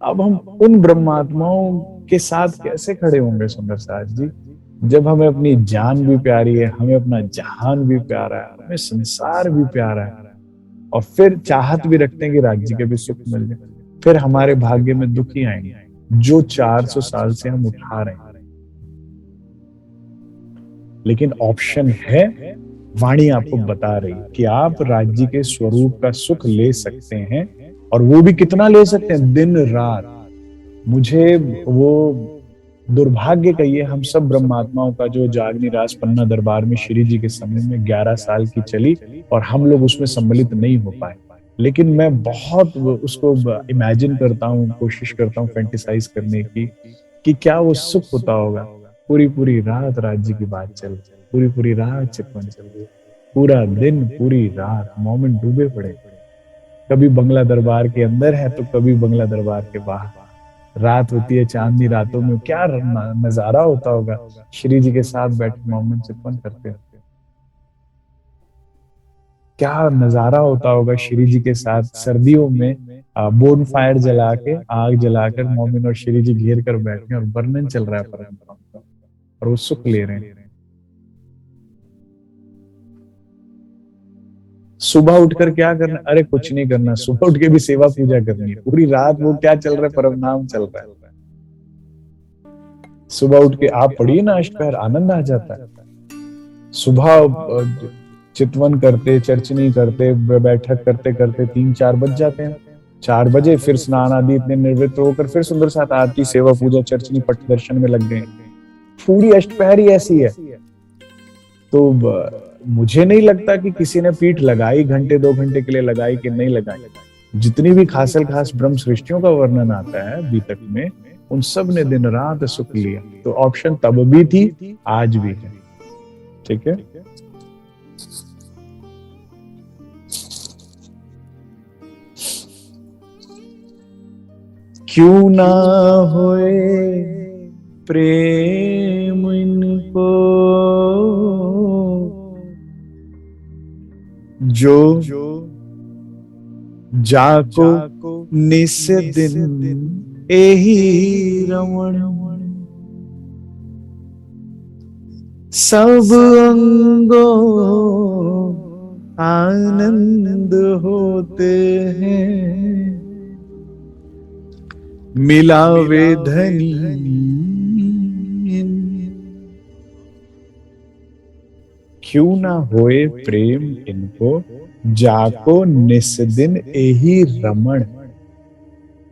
अब हम उन ब्रह्मात्माओं के साथ कैसे खड़े होंगे सुंदर साथ जी, जब हमें अपनी जान भी प्यारी है, हमें अपना जहान भी प्यारा है, हमें संसार भी प्यारा है, और फिर चाहत भी रखते हैं कि राज्य के भी सुख मिल जाए। फिर हमारे भाग्य में दुख ही आएंगे, जो 400 साल से हम उठा रहे हैं। लेकिन ऑप्शन है, वाणी आपको बता रही कि आप राज्य के स्वरूप का सुख ले सकते हैं, और वो भी कितना ले सकते हैं, दिन रात। मुझे वो दुर्भाग्य कहिए हम सब ब्रह्मात्माओं का, जो जागनी रास पन्ना दरबार में श्री जी के समय में 11 साल की चली, और हम लोग उसमें सम्मिलित नहीं हो पाए। लेकिन मैं बहुत उसको इमेजिन करता हूँ, कोशिश करता हूँ फैंटिसाइज करने की, कि क्या वो सुख होता होगा पूरी पूरी रात राज्य की बात चल रही, पूरी पूरी रात चितवन चल रही, पूरा दिन पूरी रात मोमेंट डूबे पड़े, कभी बंगला दरबार के अंदर है तो कभी बंगला दरबार के बाहर। रात होती है, चांदनी रातों में क्या नजारा होता होगा, श्री जी के साथ बैठे मोमेंट चितवन करते हैं, क्या नजारा होता होगा श्री जी के साथ सर्दियों में बोन फायर जला के, आग जलाकर मोमिन और श्री जी घेर कर बैठे और वर्णन चल रहा है परंपरा का, और वो सुख ले रहे हैं। सुबह उठकर क्या करना, अरे कुछ नहीं करना, सुबह उठ के भी सेवा पूजा करनी है। पूरी रात वो क्या चल रहा है, परम नाम चल रहा है। सुबह उठ के आप पढ़िए ना अष्टपहर, आनंद आ जाता है। सुबह चितवन करते, चर्चनी करते, बैठक करते करते 3-4 बज जाते हैं। 4 बजे फिर स्नान आदि इतने निर्वृत्त होकर फिर सुंदर साथ आरती, सेवा पूजा, चर्चनी, पट दर्शन में लग गए। पूरी अष्टपहर ही ऐसी है। तो मुझे नहीं लगता कि किसी ने पीठ लगाई, घंटे 2 घंटे के लिए लगाई कि नहीं लगाई। जितनी भी खासल खास ब्रह्म सृष्टियों का वर्णन आता है बीतक में, उन सब ने दिन रात सुख लिया। तो ऑप्शन तब भी थी, आज भी है। ठीक है, क्यों ना होए प्रेम इनको, जो जाको निस दिन एही रमण, सब अंगों आनंद होते हैं, मिलावे धनी। क्यों ना होए प्रेम इनको, जाको निस दिन एही रमण।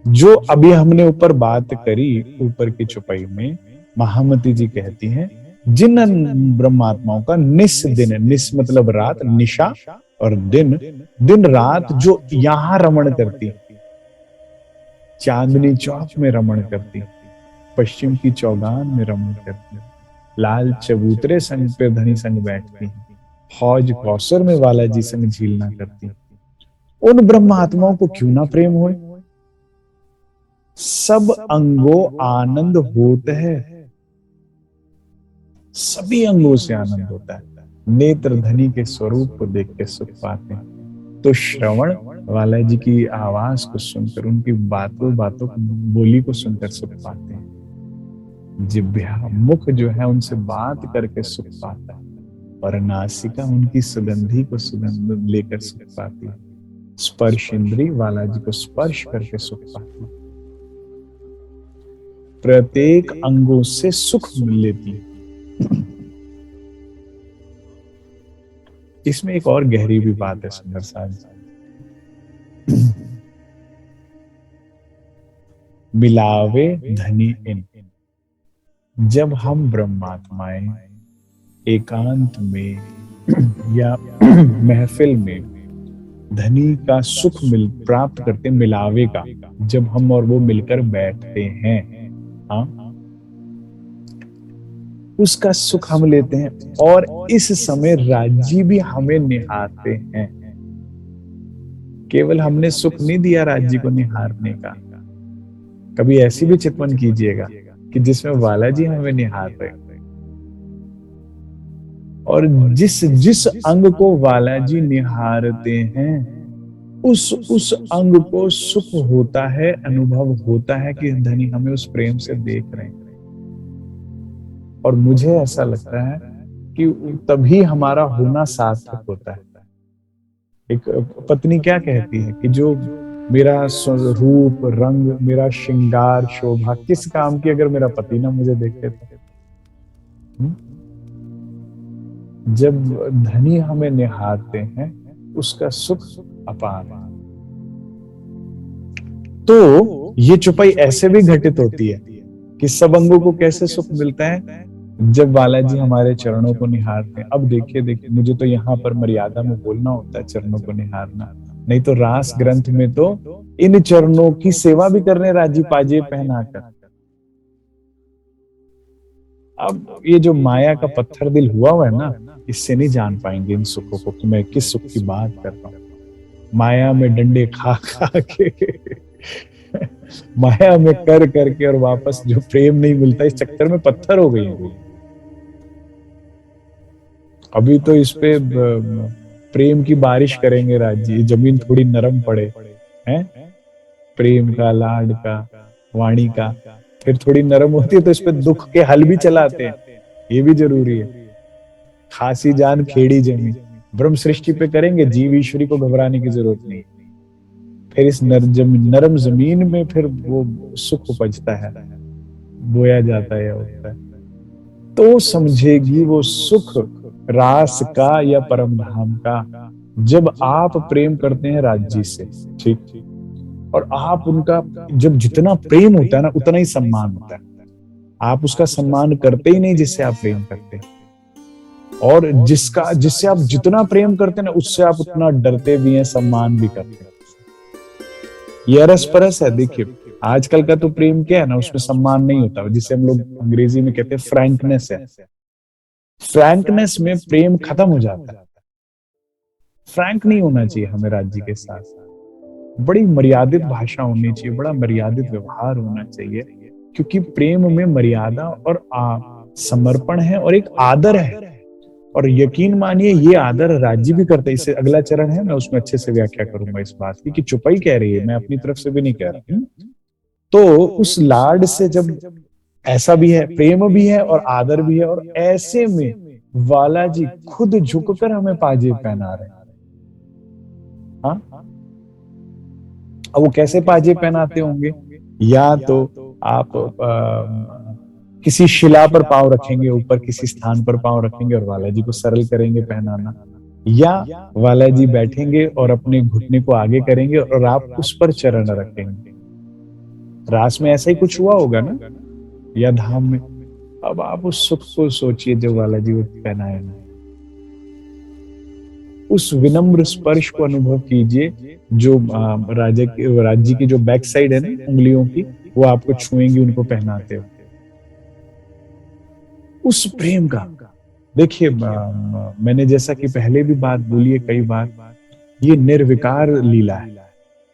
जो अभी हमने ऊपर बात करी, ऊपर की चौपाई में महामती जी कहती हैं, जिन ब्रह्मात्माओं का निस दिन, निस मतलब रात, निशा, और दिन दिन रात जो यहां रमण करती, चांदनी चौक में रमण करती, पश्चिम की चौगान में रमण करती, लाल चबूतरे संग पे धनी संग बैठती, हौज कौसर में बालाजी संग झीलना करती, उन ब्रह्मात्माओं को क्यों ना प्रेम होए। सब अंगों आनंद होता है, सभी अंगों से आनंद होता है। नेत्र धनी के स्वरूप को देख के सुख पाते हैं। तो श्रवण वाला जी की आवाज को सुनकर, उनकी बातों बातों बोली को सुनकर सुख पाते हैं। जिह्वा मुख जो है उनसे बात करके सुख पाता है, और नासिका उनकी सुगंधी को सुगंध लेकर सुख पाती है। स्पर्श इंद्री वाला जी को स्पर्श करके सुख पाती है। प्रत्येक अंगों से सुख मिल लेती है। इसमें एक और गहरी भी बात है सुंदर साहब, मिलावे धनी इन। जब हम ब्रह्मात्माएं एकांत में या महफिल में धनी का सुख मिल प्राप्त करते, मिलावे का, जब हम और वो मिलकर बैठते हैं, हाँ, उसका सुख हम लेते हैं। और इस समय राज्य भी हमें निहारते हैं। केवल हमने सुख नहीं दिया राज्य को निहारने का, कभी ऐसी भी चितवन कीजिएगा कि जिसमें बालाजी हमें निहार रहे, और जिस जिस अंग को बालाजी निहारते हैं, उस अंग को सुख होता है, अनुभव होता है कि धनी हमें उस प्रेम से देख रहे हैं। और मुझे ऐसा लगता है कि तभी हमारा होना सार्थक होता है। एक पत्नी क्या कहती है कि जो मेरा रूप रंग, मेरा श्रृंगार शोभा किस काम की अगर मेरा पति ना मुझे देखे तो। जब धनी हमें निहारते हैं, उसका सुख अपार है। तो ये चौपाई ऐसे भी घटित होती है कि सब अंगों को कैसे सुख मिलता है, जब बालाजी हमारे चरणों को निहारते हैं। अब देखिए, मुझे तो यहाँ पर मर्यादा में बोलना होता है चरणों को निहारना, नहीं तो रास ग्रंथ में तो इन चरणों की सेवा भी करने राजी पाजे पहनाकर। अब ये जो माया का पत्थर दिल हुआ है ना, इससे नहीं जान पाएंगे इन सुखों को कि मैं किस सुख की बात कर रहा हूँ। माया में डंडे खा खा के माया में कर करके और वापस जो प्रेम नहीं मिलता, इस चक्कर में पत्थर हो गई है। अभी तो इस पे प्रेम की बारिश करेंगे राज जी, जमीन थोड़ी नरम पड़े हैं, प्रेम का, लाड का, वाणी का, फिर थोड़ी नरम होती है तो इस पे दुख के हल भी चलाते हैं, ये भी जरूरी है। खासी जान खेड़ी जमी, ब्रह्म सृष्टि पे करेंगे, जीव ईश्वरी को घबराने की जरूरत नहीं। फिर इस नरम जमीन में फिर वो सुख उपजता है, बोया जाता है, होता है। तो समझेगी वो सुख रास का या परम धाम का, जब आप प्रेम करते हैं राज्य से, ठीक, और आप उनका, जब जितना प्रेम होता है ना उतना ही सम्मान होता है। आप उसका सम्मान करते ही नहीं जिससे आप प्रेम करते हैं, और जिससे आप जितना प्रेम करते हैं ना उससे आप उतना डरते भी हैं, सम्मान भी करते हैं। ये अरस परस है। देखिए आजकल का तो प्रेम क्या है ना, उसमें सम्मान नहीं होता, जिसे हम लोग अंग्रेजी में कहते हैं फ्रैंकनेस है। फ्रैंकनेस में प्रेम खत्म हो जाता है। फ्रैंक नहीं होना चाहिए हमें राज्य के साथ, बड़ी मर्यादित भाषा होनी चाहिए, बड़ा मर्यादित व्यवहार होना चाहिए, क्योंकि प्रेम में मर्यादा और समर्पण है और एक आदर है। और यकीन मानिए ये आदर राज्य भी करते हैं। इससे अगला चरण है, मैं उसमें अच्छे से व्याख्या करूंगा इस बात की, कि चुपाई कह रही है, मैं अपनी तरफ से भी नहीं कह रहा हूं। तो उस लाड से जब ऐसा भी है, प्रेम भी है और आदर भी है, और ऐसे में वाला जी खुद झुककर हमें पाजेब पहना रहे हैं। हाँ, अब वो कैसे पाजेब पहनाते होंगे? या तो आप किसी शिला पर पांव रखेंगे, ऊपर किसी स्थान पर पांव रखेंगे और वाला जी को सरल करेंगे पहनाना, या वाला जी बैठेंगे और अपने घुटने को आगे करेंगे और आप उस पर चरण रखेंगे। रास में ऐसा ही कुछ हुआ होगा ना, या धाम में। अब आप उस सुख को सोचिए जो वाला जी को पहनाए ना, उस विनम्र स्पर्श को अनुभव कीजिए, जो राज्य की जो बैक साइड है ना उंगलियों की, वो आपको छुएंगी उनको पहनाते हो। उस प्रेम का देखिए, मैंने जैसा कि पहले भी बात बोली है कई बार, ये निर्विकार लीला है,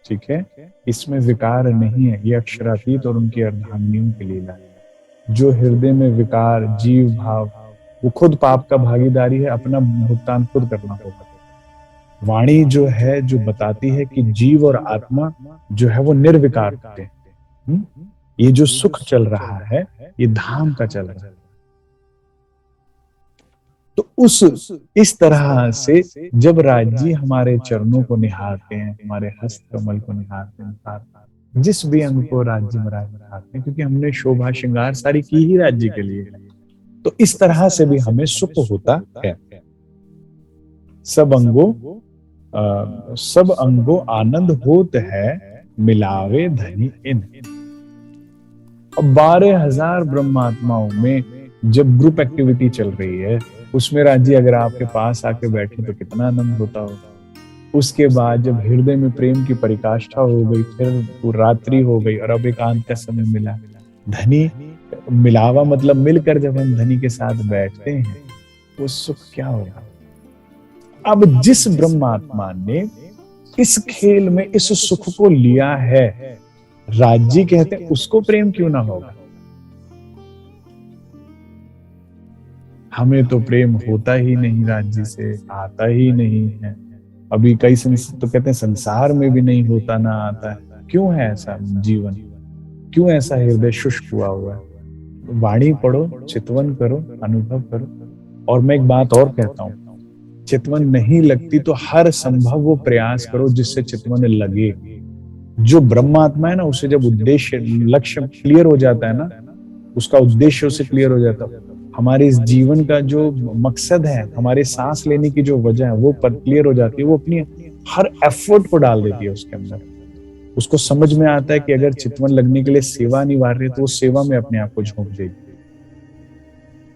ठीक है, इसमें विकार नहीं है। ये अक्षरातीत और उनकी अर्धांगिनियों की लीला है। जो हृदय में विकार, जीव भाव, वो खुद पाप का भागीदारी है, अपना भुगतान खुद करना होगा। वाणी जो है, जो बताती है कि जीव और आत्मा जो है वो निर्विकार होते हैं। ये जो सुख चल रहा है ये धाम का चल रहा है। तो इस तरह से जब राज्य हमारे चरणों को निहारते हैं, हमारे हस्त कमल को निहारते हैं, जिस भी अंग को राज्य महाराज निहारते हैं, क्योंकि हमने शोभा श्रृंगार सारी की ही राज्य के लिए, तो इस तरह से भी हमें सुख होता है। सब अंगों आनंद होत है, मिलावे धनी इन। अब 12,000 ब्रह्मात्माओं में जब ग्रुप एक्टिविटी चल रही है, उसमें राज्य अगर आपके पास आके बैठे तो कितना आनंद होता होगा। उसके बाद जब हृदय में प्रेम की परिकाष्ठा हो गई, फिर रात्रि हो गई और अब एकांत का समय मिला, धनी मिलावा मतलब मिलकर जब हम धनी के साथ बैठते हैं, वो सुख क्या होगा। अब जिस ब्रह्मात्मा ने इस खेल में इस सुख को लिया है, राज्य कहते हैं, उसको प्रेम क्यों ना होगा। हमें तो प्रेम होता ही नहीं, राज्य से आता ही नहीं है। अभी कई तो कहते हैं संसार में भी नहीं होता ना आता है। क्यों है ऐसा जीवन, क्यों ऐसा हृदय शुष्क हुआ है? वाणी पढ़ो, चितवन करो, अनुभव करो। और मैं एक बात और कहता हूं, चितवन नहीं लगती तो हर संभव वो प्रयास करो जिससे चितवन लगे। जो ब्रह्मात्मा है ना, उसे जब उद्देश्य लक्ष्य क्लियर हो जाता है ना, उसका उद्देश्य उसे क्लियर हो जाता है, हमारे इस जीवन का जो मकसद है, हमारे सांस लेने की जो वजह है, वो क्लियर हो जाती है। वो अपनी हर एफर्ट को डाल देती है उसके अंदर। उसको समझ में आता है कि अगर चितवन लगने के लिए सेवा अनिवार्य है तो वो सेवा में अपने आप को झोंक देगी,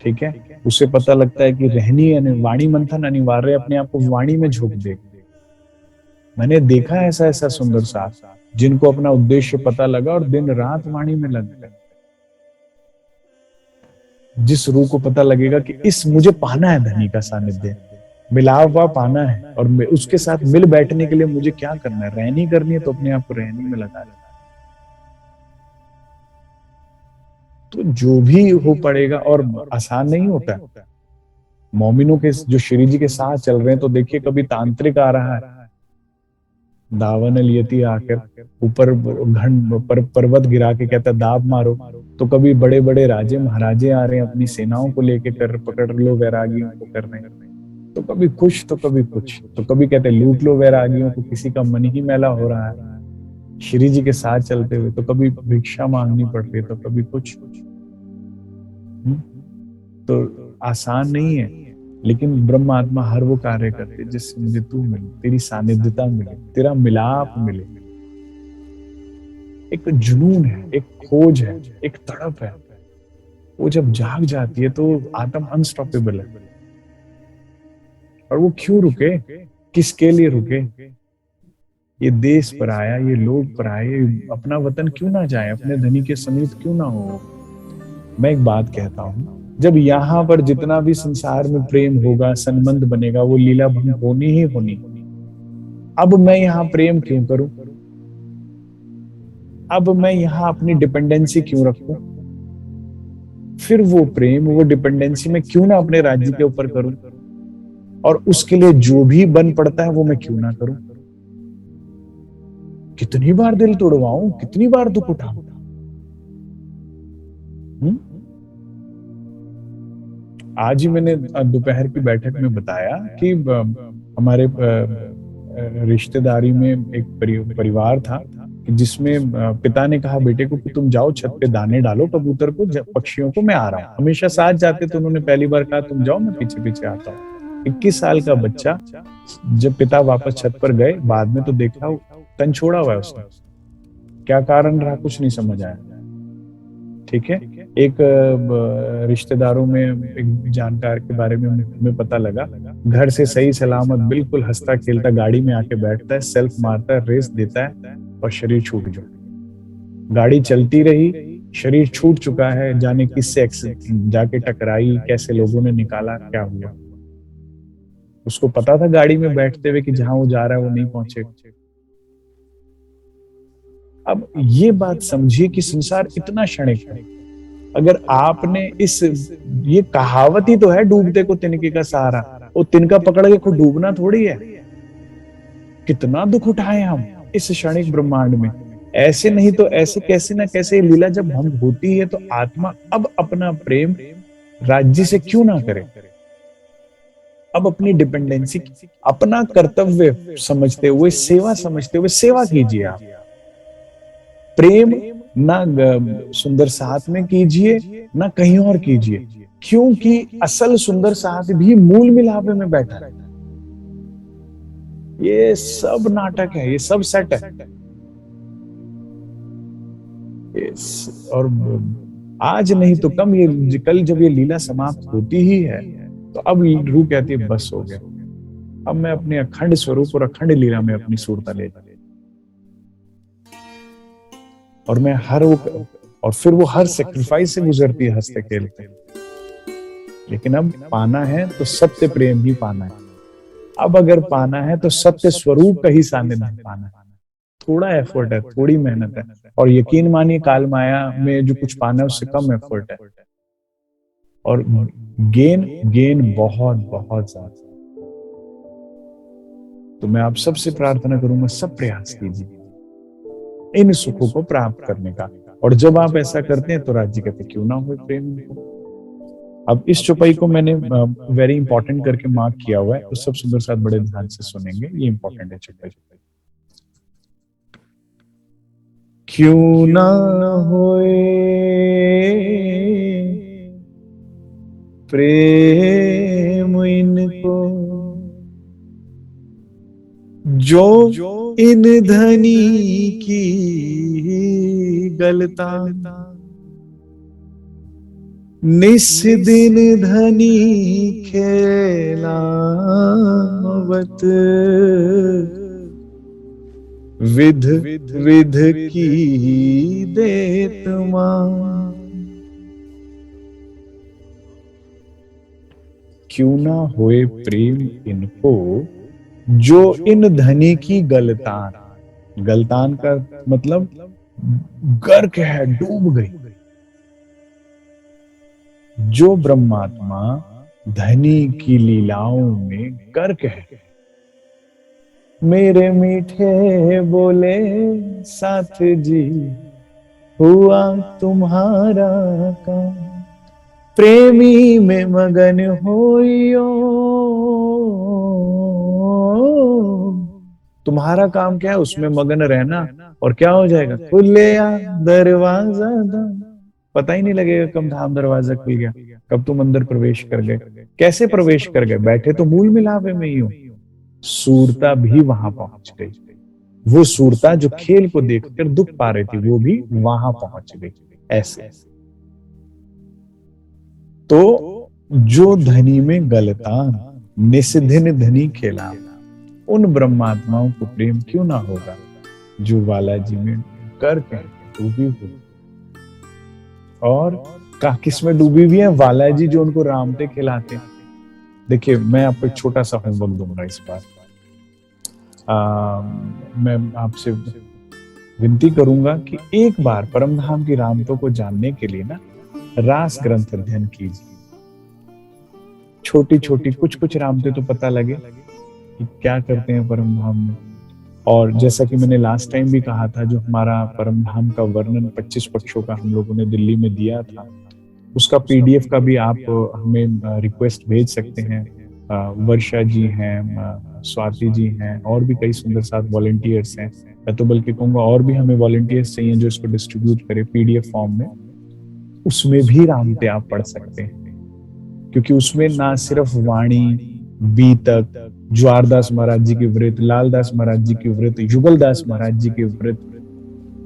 ठीक है। उसे पता लगता है कि रहनी वाणी मंथन अनिवार्य है, अपने आप को वाणी में झोंक देगी। मैंने देखा ऐसा सुंदर सा, जिनको अपना उद्देश्य पता लगा और दिन रात वाणी में लग गए। जिस रूह को पता लगेगा कि इस मुझे पाना है धनी का सानिध्य, मिला हुआ पाना है, और उसके साथ मिल बैठने के लिए मुझे क्या करना है, रहनी करनी है तो अपने आप को रहनी में लगा ले। तो जो भी हो पड़ेगा, और आसान नहीं होता है। मोमिनों के जो श्री जी के साथ चल रहे हैं, तो देखिए कभी तांत्रिक आ रहा है, दावन लियती आकर ऊपर पर्वत गिरा के कहता दाब मारो, तो कभी बड़े बड़े राजे महाराजे आ रहे हैं अपनी सेनाओं को लेके, कर पकड़ लो वैरागियों को कर रहे हैं, तो कभी कुछ तो कभी कुछ, तो कभी कहते लूट लो वैरागियों को, किसी का मन ही मैला हो रहा है श्री जी के साथ चलते हुए, तो कभी भिक्षा मांगनी पड़ रही है, तो कभी कुछ। तो आसान नहीं है, लेकिन ब्रह्म आत्मा हर वो कार्य करते जिससे मुझे तू मिले, तेरी सानिध्यता मिले, तेरा मिलाप मिले। एक जुनून है, एक खोज है, एक तड़प है, वो जब जाग जाती है तो आत्म अनस्टॉपेबल है। और वो क्यों रुके, किसके लिए रुके? ये देश पर आया, ये लोग पर आए, अपना वतन क्यों ना जाए, अपने धनी के समीप क्यों ना हो? मैं एक बात कहता हूं, जब यहाँ पर जितना भी संसार में प्रेम होगा, संबंध बनेगा, वो लीला भंग होनी ही होनी। अब मैं यहाँ प्रेम क्यों करूं? अब मैं यहाँ अपनी डिपेंडेंसी क्यों रखूं? फिर वो प्रेम, वो डिपेंडेंसी मैं क्यों ना अपने राज्य के ऊपर करूं? और उसके लिए जो भी बन पड़ता है वो मैं क्यों ना करूं? कितनी बार दिल तोड़वाऊं, कितनी बार दुख उठाऊं? आज ही मैंने दोपहर की बैठक में बताया कि हमारे रिश्तेदारी में एक परिवार था जिसमें पिता ने कहा बेटे को कि तुम जाओ छत पे दाने डालो कबूतर को, पक्षियों को, मैं आ रहा हूँ। हमेशा साथ जाते, तो उन्होंने पहली बार कहा तुम जाओ, मैं पीछे पीछे आता हूँ। 21 साल का बच्चा, जब पिता वापस छत पर गए बाद में, तो देखा तन छोड़ा हुआ है उसने। क्या कारण रहा कुछ नहीं समझ आया। ठीक है, एक रिश्तेदारों में एक जानकार के बारे में हमें पता लगा, घर से सही सलामत बिल्कुल हंसता खेलता गाड़ी में आके बैठता है, सेल्फ मारता है, रेस देता है, और शरीर छूट गया। गाड़ी चलती रही, शरीर छूट चुका है, जाने किससे जाके टकराई, कैसे लोगों ने निकाला, क्या हुआ। उसको पता था गाड़ी में बैठते हुए कि जहां वो जा रहा है वो नहीं पहुंचेगा। अब ये बात समझिए कि संसार इतना क्षणिक है। अगर आपने ये कहावत ही तो है, डूबते को तिनके का सहारा, वो तिनका पकड़ के खुद डूबना थोड़ी है। कितना दुख उठाए हम इस क्षणिक ब्रह्मांड में। ऐसे नहीं तो ऐसे, कैसे ना कैसे लीला जब हम होती है, तो आत्मा अब अपना प्रेम राज्य से क्यों ना करे? अब अपनी डिपेंडेंसी, अपना कर्तव्य समझते हुए, सेवा समझते हुए सेवा कीजिए। आप प्रेम ना सुंदर साथ में कीजिए, ना कहीं और कीजिए, क्योंकि असल सुंदर साथ भी मूल मिलापे में बैठा है। ये सब नाटक है, ये सब सेट है। और आज नहीं तो कम, ये कल जब ये लीला समाप्त होती ही है, तो अब रूह कहती है बस हो गया, अब मैं अपने अखंड स्वरूप और अखंड लीला में अपनी सूरता ले जा, और मैं और फिर वो हर सेक्रीफाइस से गुजरती है हंसते खेलते। लेकिन अब पाना है तो सत्य प्रेम ही पाना है। अब अगर पाना है तो सत्य स्वरूप का ही सानिध्य पाना है। थोड़ा एफर्ट है, थोड़ी मेहनत है, और यकीन मानिए काल माया में जो कुछ पाना है उससे कम एफर्ट है, और गेन गेन बहुत बहुत ज्यादा। तो मैं आप सबसे प्रार्थना करूंगा, सब प्रयास कीजिए इन सुखों को प्राप्त करने का। और जब आप ऐसा करते हैं तो राज्य कहते क्यों ना हो प्रेम को। अब इस चौपाई को मैंने वेरी इंपॉर्टेंट करके मार्क किया हुआ है, तो सब सुंदर साथ बड़े ध्यान से सुनेंगे, ये इंपॉर्टेंट है चौपाई। क्यों ना होए प्रेम इनको, जो इन धनी की गलता, निस दिन धनी खेलावत, विध विध की देत मां। क्यों ना होए प्रेम इनको, जो इन धनी की गलतान। गलतान का मतलब गर्क है, डूब गई। जो ब्रह्मात्मा धनी की लीलाओं में गर्क है। मेरे मीठे बोले साथ जी, हुआ तुम्हारा काम, प्रेमी में मगन होइयो। तुम्हारा काम क्या है? उसमें मगन रहना, और क्या हो जाएगा? खुले दरवाजा दा। पता ही नहीं लगेगा कब धाम दरवाजा खुल गया, कब तुम अंदर प्रवेश कर गए। कैसे प्रवेश कर गए? बैठे तो मूल मिलावे में ही हो। सूरता भी वहां पहुंच गई। वो सूरता जो खेल को देखकर दुख पा रही थी, वो भी वहां पहुंच गई। ऐसे तो जो धनी में गलतान, निस्दिन धनी खेला, उन ब्रह्मात्माओं को प्रेम क्यों ना होगा, जो बालाजी में करके डूबी हुई। और किस में डूबी हुई है? बालाजी जो उनको रामते खिलाते। देखिए, मैं आपको एक छोटा सा होमवर्क दूंगा इस बार। मैं आपसे विनती करूंगा कि एक बार परमधाम की रामतों को जानने के लिए ना रास ग्रंथ अध्ययन कीजिए। छोटी छोटी कुछ कुछ रामते तो पता लगे कि क्या करते हैं परमधाम में। और जैसा कि मैंने लास्ट टाइम भी कहा था, जो हमारा परमधाम का वर्णन 25 पक्षों का हम लोगों ने दिल्ली में दिया था, उसका पीडीएफ का भी आप हमें रिक्वेस्ट भेज सकते हैं। वर्षा जी हैं, स्वाति जी हैं, और भी कई सुंदर साथ वॉलंटियर्स हैं। मैं तो बल्कि कहूंगा और भी हमें वॉलंटियर्स चाहिए जो इसको डिस्ट्रीब्यूट करें पीडीएफ फॉर्म में। उसमें भी रामते आप पढ़ सकते हैं, क्योंकि उसमें ना सिर्फ वाणी, बीतक, ज्वारदास महाराज जी की वृत्त, लालदास महाराज जी की वृत्त, युगलदास महाराज जी की वृत्त,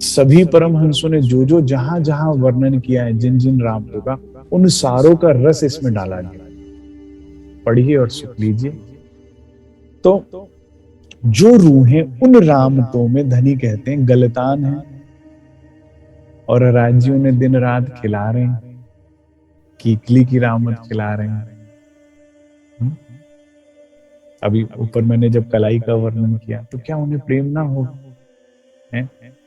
सभी परमहंसों ने जो जो जहां जहां वर्णन किया है जिन जिन रामतों का, उन सारों का रस इसमें डाला गया। पढ़िए और सुख लीजिए। तो जो रूहें उन रामतों में धनी कहते हैं गलतान है, और राज्यों ने दिन रात खिला रहे हैं, कीकली की रामत खिला रहे हैं। अभी ऊपर मैंने जब कलाई का वर्णन किया, तो क्या उन्हें प्रेम ना होगा?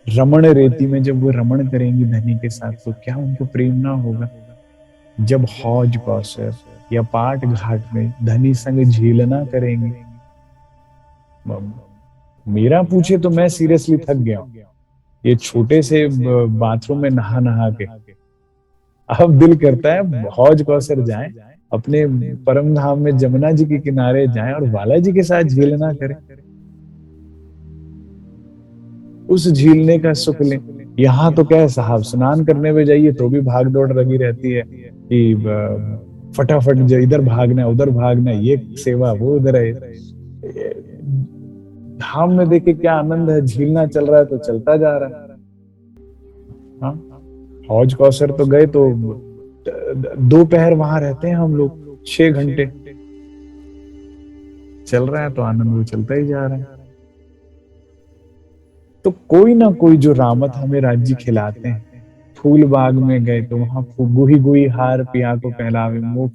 रमण रेती में जब वो रमण करेंगी धनी के साथ, तो क्या उनको प्रेम ना होगा? जब हौज कौसर या पाट घाट में धनी संग झीलना करेंगे। मेरा पूछे तो मैं सीरियसली थक गया हूं ये छोटे से बाथरूम में नहा नहा के। अब दिल करता है हौज कौसर जाएं, अपने परम धाम में जमुना जी के किनारे जाएं और बालाजी के साथ झीलना करें, उस झीलने का सुख लें। यहाँ तो क्या है साहब, स्नान करने में जाइए तो भी भाग दौड़ लगी रहती है कि फटाफट इधर भागना उधर भागना, ये सेवा वो उधर है। धाम में देखे क्या आनंद है, झीलना चल रहा है तो चलता जा रहा है। हाँ, हौज कौसर तो गए तो दोपहर वहां रहते हैं हम लोग, 6 घंटे चल रहा है तो आनंद वो चलता ही जा रहा है। तो कोई ना कोई जो रामत हमें राज्य खिलाते हैं। फूल बाग में गए तो वहां गुही गुही हार पिया को पहनावे, वो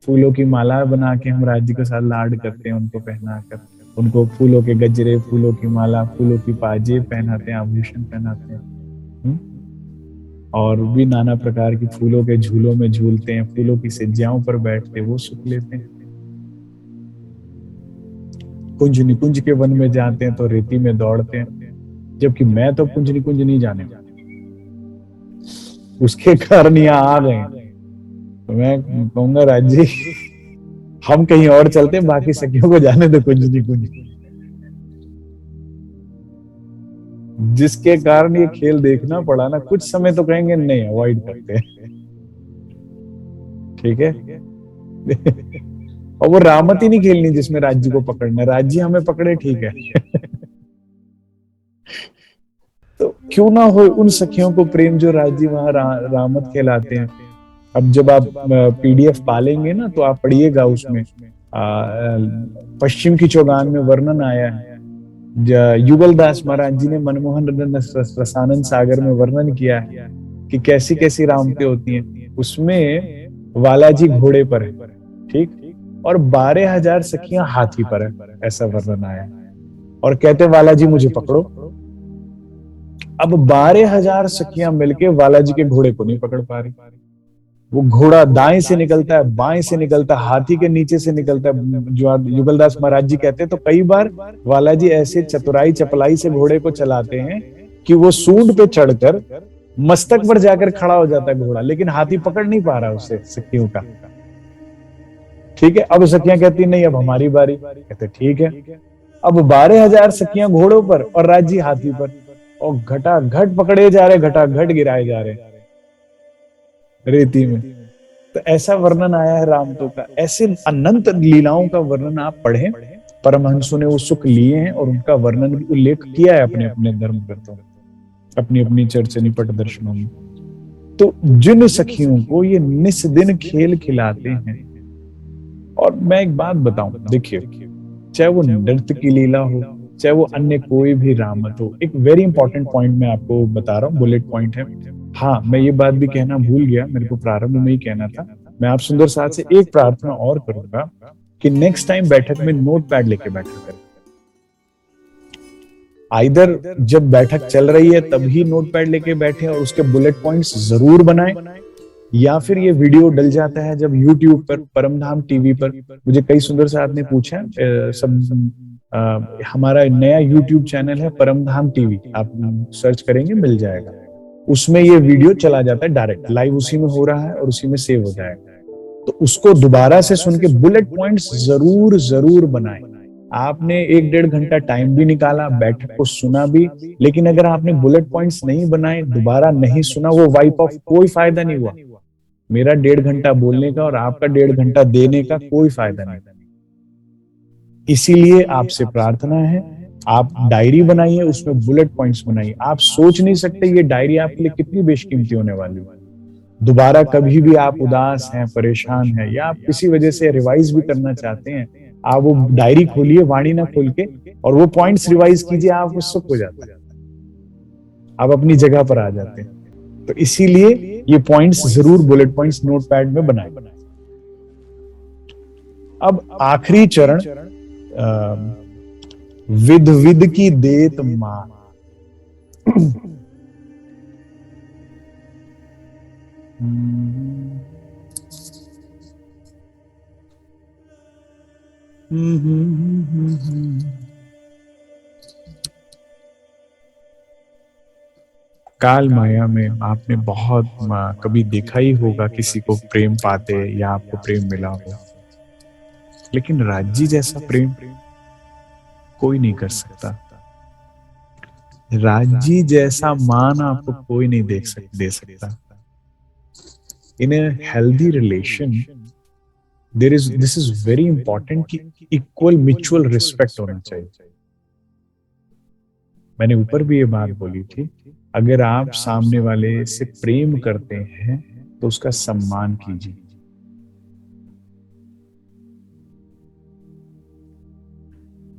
फूलों की माला बना के हम राज्य के साथ लाड करते हैं, उनको पहनाकर, उनको फूलों के गजरे, फूलों की माला, फूलों की पाजे पहनाते हैं, आभूषण पहनाते हैं। और भी नाना प्रकार की फूलों के झूलों में झूलते हैं, फूलों की सिज्जाओं पर बैठते वो सुख लेते हैं। कुंज निकुंज के वन में जाते हैं तो रेती में दौड़ते हैं, जबकि मैं तो कुंज निकुंज नहीं जाने, उसके कारण यहाँ आ गए। तो मैं कहूंगा राज्य हम कहीं और चलते हैं, बाकी सखियों को जाने दो कुंज निकुंज, जिसके कारण ये खेल देखना पड़ा ना। कुछ समय तो कहेंगे नहीं, अवॉइड करते हैं, ठीक है। और वो रामत ही नहीं खेलनी जिसमें राज्य को पकड़ना, राज्य हमें पकड़े ठीक है। तो क्यों ना हो उन सखियों को प्रेम जो राज्य वहां रामत कहलाते हैं। अब जब आप पीडीएफ पालेंगे ना तो आप पढ़िएगा, उसमें पश्चिम की चौगान में वर्णन आया है। युगलदास महाराज जी ने मनमोहन रसानंद सागर में वर्णन किया है कि कैसी कैसी रामतें होती हैं। उसमें वालाजी घोड़े पर है, ठीक, और 12,000 सखियां हाथी पर है, ऐसा वर्णन आया है। और कहते बालाजी मुझे पकड़ो। अब 12,000 सखियां मिलके बालाजी के घोड़े को नहीं पकड़ पा रही। वो घोड़ा दाएं से निकलता है, बाएं से निकलता है, हाथी के नीचे से निकलता है। जो युगलदास महाराज जी कहते हैं, तो कई बार बालाजी ऐसे चतुराई चपलाई से घोड़े को चलाते हैं कि वो सूंड पे चढ़कर मस्तक पर जाकर खड़ा हो जाता है घोड़ा, लेकिन हाथी पकड़ नहीं पा रहा उसे सखियों का। ठीक है, अब सखियां कहती नहीं अब हमारी बारी। कहते ठीक है। अब 12,000 सखियां घोड़ों पर और राजी हाथी पर, और घटाघट पकड़े जा रहे, घटाघट गिराए जा रहे रेती में। तो ऐसा वर्णन आया है रामतो का। ऐसे अनंत लीलाओं का वर्णन आप पढ़ें, परमहंसों ने वो सुख लिए हैं और उनका वर्णन भी उल्लेख किया है अपने अपने धर्म ग्रंथों, अपनी अपनी चर्चनी पट दर्शनों में। तो जिन सखियों को ये निस दिन खेल खिलाते हैं, और मैं एक बात बताऊं, देखिए, चाहे वो नृत्य की लीला हो, चाहे वो अन्य कोई भी रामत हो, एक वेरी इंपॉर्टेंट पॉइंट मैं आपको बता रहा हूँ, बुलेट पॉइंट है। हाँ, मैं ये बात भी कहना भूल गया, मेरे को प्रारंभ में ही कहना था। मैं आप सुंदर साथ से एक प्रार्थना और करूंगा कि नेक्स्ट टाइम बैठक में नोट पैड लेके बैठा करें। आइदर जब बैठक चल रही है तभी नोट पैड लेके बैठे और उसके बुलेट पॉइंट्स जरूर बनाएं, या फिर ये वीडियो डल जाता है जब यूट्यूब पर, परमधाम टीवी पर। मुझे कई सुंदर साथ ने पूछा, हमारा नया यूट्यूब चैनल है परमधाम टीवी, आप सर्च करेंगे मिल जाएगा। उसमें ये वीडियो चला जाता है डायरेक्ट लाइव, उसी में हो रहा है और उसी में सेव हो जाएगा। तो उसको दोबारा से सुन के बुलेट पॉइंट्स जरूर जरूर बनाएं। आपने 1-1.5 घंटा टाइम भी निकाला, बैठक को सुना भी, लेकिन अगर आपने बुलेट पॉइंट्स नहीं बनाए, दोबारा नहीं सुना, वो वाइप ऑफ, कोई फायदा नहीं हुआ। मेरा 1.5 घंटा बोलने का और आपका 1.5 घंटा देने का कोई फायदा नहीं। इसीलिए आपसे प्रार्थना है, आप डायरी बनाइए, उसमें बुलेट पॉइंट्स बनाइए। आप सोच नहीं सकते ये डायरी आपके लिए कितनी बेशकीमती होने वाली है। दोबारा कभी भी आप उदास हैं, परेशान हैं, या आप किसी वजह से रिवाइज भी करना चाहते हैं, आप वो डायरी खोलिए, वाणी ना खोल के, और वो पॉइंट्स रिवाइज कीजिए, आपको सुख हो जाता है, आप अपनी जगह पर आ जाते हैं। तो इसीलिए ये पॉइंट्स जरूर बुलेट पॉइंट्स नोटपैड में बनाएं। अब आखिरी चरण, विध विध की देत मान। काल माया में आपने बहुत कभी देखा ही होगा किसी को प्रेम पाते या आपको प्रेम मिला हो, लेकिन राज्य जैसा प्रेम कोई नहीं कर सकता। राज्य जैसा मान आपको कोई नहीं दे सकता। In a healthy relation this is very important कि इक्वल म्यूचुअल रिस्पेक्ट होना चाहिए। मैंने ऊपर भी ये बात बोली थी, अगर आप सामने वाले से प्रेम करते हैं तो उसका सम्मान कीजिए।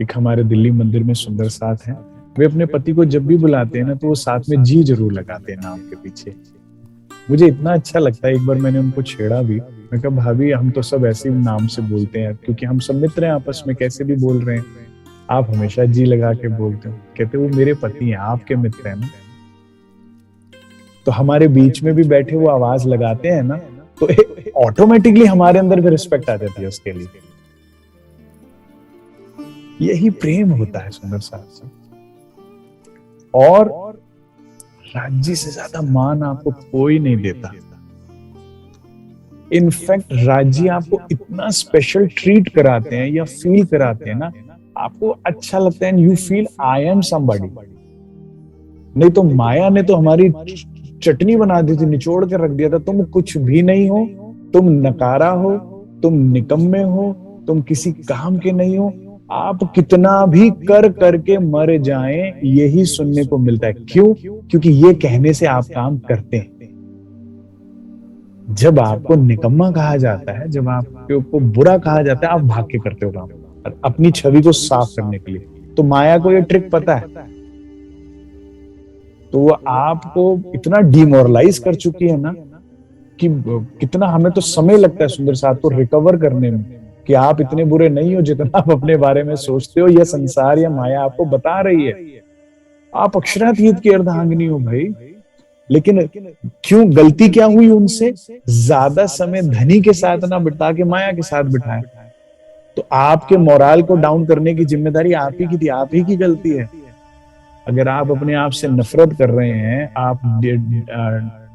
एक हमारे दिल्ली मंदिर में सुंदर साथ हैं, वे अपने पति को जब भी बुलाते हैं ना, तो वो साथ में जी जरूर लगाते हैं नाम के पीछे। मुझे इतना अच्छा लगता है। एक बार मैंने उनको छेड़ा भी, मैं कहा भाभी हम तो सब ऐसे ही नाम से बोलते हैं, क्योंकि हम सब मित्र हैं आपस में, कैसे भी बोल रहे हैं, आप हमेशा जी लगा के बोलते हो। कहते वो मेरे पति हैं, आपके मित्र हैं ना, तो हमारे बीच में भी बैठे वो आवाज लगाते हैं ना, तो ऑटोमेटिकली हमारे अंदर भी रिस्पेक्ट आ जाती है उसके लिए। यही प्रेम होता है सुंदर साहब। और राज्य से ज्यादा मान आपको कोई नहीं देता। इनफैक्ट राज्य आपको इतना स्पेशल ट्रीट कराते हैं या फील कराते हैं ना, आपको अच्छा लगता है, you feel I am somebody. नहीं तो माया ने तो हमारी चटनी बना दी थी, निचोड़ के रख दिया था, तुम कुछ भी नहीं हो, तुम नकारा हो, तुम निकम्मे हो, तुम किसी काम के नहीं हो, आप कितना भी कर करके मर जाएं, यही सुनने को मिलता है। क्यों? क्योंकि ये कहने से आप काम करते हैं। जब आपको निकम्मा कहा जाता है, जब आपको बुरा कहा जाता है, आप भाग के करते हो काम अपनी छवि को साफ करने के लिए। तो माया को ये ट्रिक पता है, तो वो आपको इतना डिमोरलाइज कर चुकी है ना, कि कितना हमें तो समय लगता है सुंदर साथ को रिकवर करने में, कि आप इतने बुरे नहीं हो जितना आप अपने बारे में सोचते हो, यह संसार या माया आपको बता रही है। आप अक्षरातीत की अर्धांगिनी हो भाई। लेकिन क्यों, गलती क्या हुई उनसे? ज्यादा समय धनी के साथ ना बिता के माया के साथ बिठाया। तो आपके मोराल को डाउन करने की जिम्मेदारी आप ही की थी, आप ही की गलती है। अगर आप अपने आप से नफरत कर रहे हैं, आप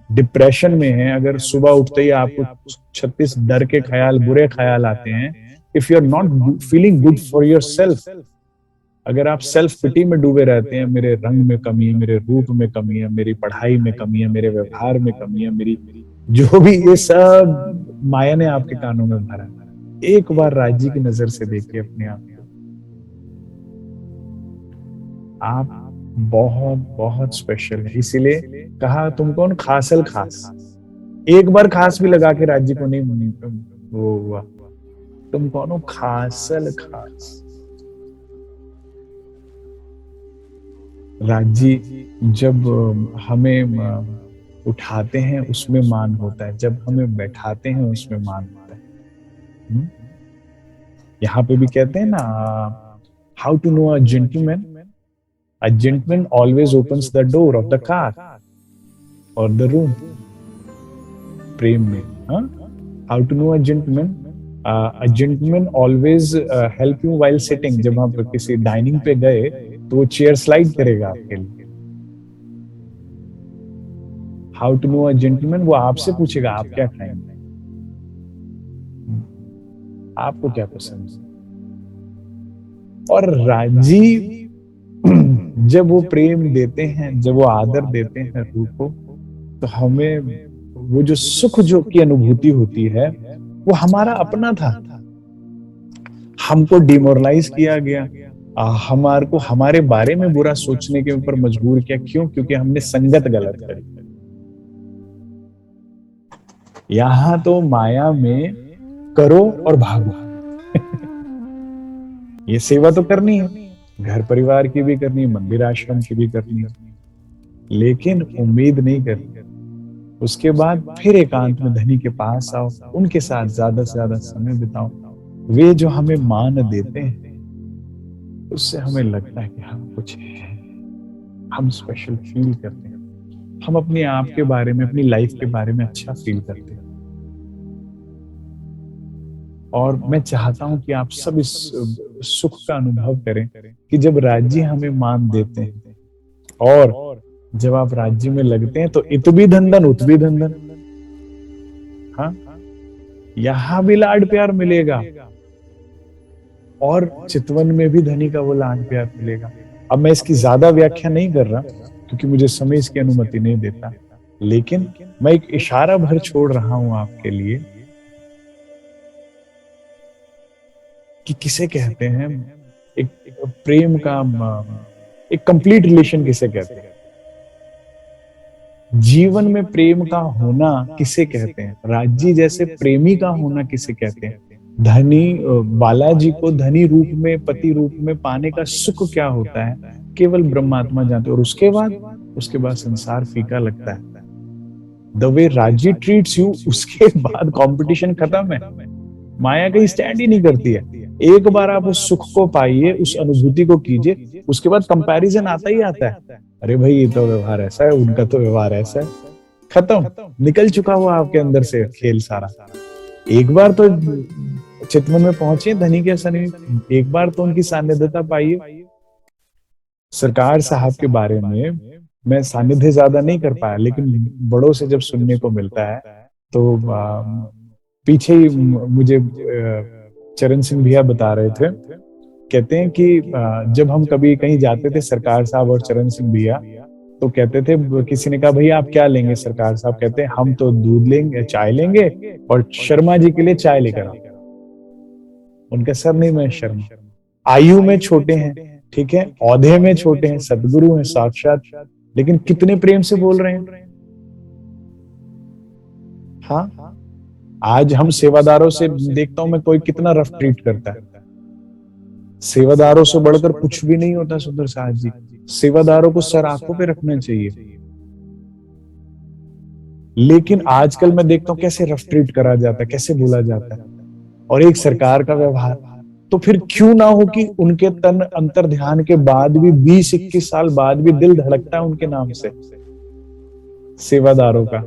डिप्रेशन में हैं, अगर सुबह उठते ही आपको 36 डर के ख्याल, बुरे ख्याल आते हैं, if you are not feeling good for yourself, अगर आप सेल्फ पिटी में डूबे रहते हैं, मेरे रंग में कमी है, मेरे रूप में कमी है, मेरी पढ़ाई में कमी है, मेरे व्यवहार में कमी है, मेरी जो भी, ये सब माया ने आपके कानों में भरा है। एक बार राज्य की नजर से देखिए अपने आप को। आप बहुत बहुत स्पेशल है, इसीलिए कहा तुम कौन, खासल खास। एक बार खास भी लगा के राज्य को नहीं वो हुआ, तुम कौन हो, खासल खास। राज्य जब हमें उठाते हैं उसमें मान होता है, जब हमें बैठाते हैं उसमें मान होता है। यहाँ पे भी कहते हैं ना, how to know a gentleman, a gentleman always opens the door of the car और द रूम। प्रेम में, how to know a gentleman, a gentleman always help you while sitting. जब आप किसी डाइनिंग पे गए तो वो चेयर स्लाइड करेगा आपके लिए। How to know a gentleman, वो आपसे पूछेगा आप क्या खाएंगे, आपको क्या पसंद है। और राजी जब वो प्रेम देते हैं, जब वो आदर देते हैं रूह को, तो हमें वो जो सुख जो की अनुभूति होती है, वो हमारा अपना था। हमको डिमोरलाइज किया गया, हमारे को हमारे बारे में बुरा सोचने के ऊपर मजबूर किया। क्यों? क्योंकि हमने संगत गलत करी। यहां तो माया में करो और भागो। ये सेवा तो करनी है, घर परिवार की भी करनी है, मंदिर आश्रम की भी करनी है, लेकिन उम्मीद नहीं करनी उसके बाद फिर एकांत में धनी के पास आओ, उनके साथ ज्यादा से ज्यादा समय बिताओ। वे जो हमें मान देते हैं, उससे हमें लगता है कि हम कुछ है, हम स्पेशल फील करते हैं, हम अपने आप के बारे में, अपनी लाइफ के बारे में अच्छा फील करते हैं। और मैं चाहता हूं कि आप सब इस सुख का अनुभव करें कि जब राज्य हमें मान देते हैं और जब आप राज्य में लगते हैं, तो इत भी धंधन उत भी धंधन। हाँ, यहां भी लाड प्यार मिलेगा और चितवन में भी धनी का वो लाड प्यार मिलेगा। अब मैं इसकी ज्यादा व्याख्या नहीं कर रहा क्योंकि मुझे समय इसकी अनुमति नहीं देता, लेकिन मैं एक इशारा भर छोड़ रहा हूं आपके लिए कि किसे कहते हैं एक प्रेम का, एक कंप्लीट रिलेशन किसे कहते हैं, जीवन में प्रेम का होना किसे कहते हैं, राज्य जैसे प्रेमी का होना किसे कहते हैं। धनी बालाजी को धनी रूप में, पति रूप में पाने का सुख क्या होता है, केवल ब्रह्मात्मा जानते। और उसके बाद संसार फीका लगता है। द वे राज्य ट्रीट्स यू, उसके बाद कंपटीशन खत्म है, माया कहीं स्टैंड ही नहीं करती है। एक बार आप उस सुख को पाइए, उस अनुभूति को कीजिए, उसके बाद कंपैरिजन आता ही आता है। अरे भाई ये तो व्यवहार ऐसा है, उनका तो व्यवहार ऐसा है, खत्म, निकल चुका हुआ आपके अंदर से खेल सारा। एक बार तो चितवन में पहुंचे धनी के समीप, एक बार तो उनकी सानिध्यता पाइए। सरकार साहब के बारे में मैं सानिध्य ज्यादा नहीं कर पाया, लेकिन बड़ों से जब सुनने को मिलता है तो पीछे ही मुझे चरण सिंह भैया बता रहे थे, कहते हैं कि जब हम कभी कहीं जाते थे, सरकार साहब और चरण सिंह भैया, तो कहते थे, किसी ने कहा भैया आप क्या लेंगे, सरकार साहब कहते हैं हम तो दूध लेंगे, चाय लेंगे, और शर्मा जी के लिए चाय लेकर आओ। उनका सर नहीं, मैं शर्मा। आयु में छोटे हैं, ठीक है, औहदे में छोटे हैं, सदगुरु हैं साक्षात, लेकिन कितने प्रेम से बोल रहे हैं। हाँ, आज हम सेवादारों से देखता हूं मैं, कोई कितना रफ ट्रीट करता है। सेवादारों से बढ़कर कुछ भी नहीं होता सुंदर साहब जी। सेवादारों को सर आंखों पे रखना चाहिए, लेकिन आजकल मैं देखता हूं कैसे रफ ट्रीट करा जाता है, कैसे बोला जाता है। और एक सरकार का व्यवहार। तो फिर क्यों ना हो कि उनके तन अंतर ध्यान के बाद भी 20-21 साल बाद भी दिल धड़कता है उनके नाम से, सेवादारों का।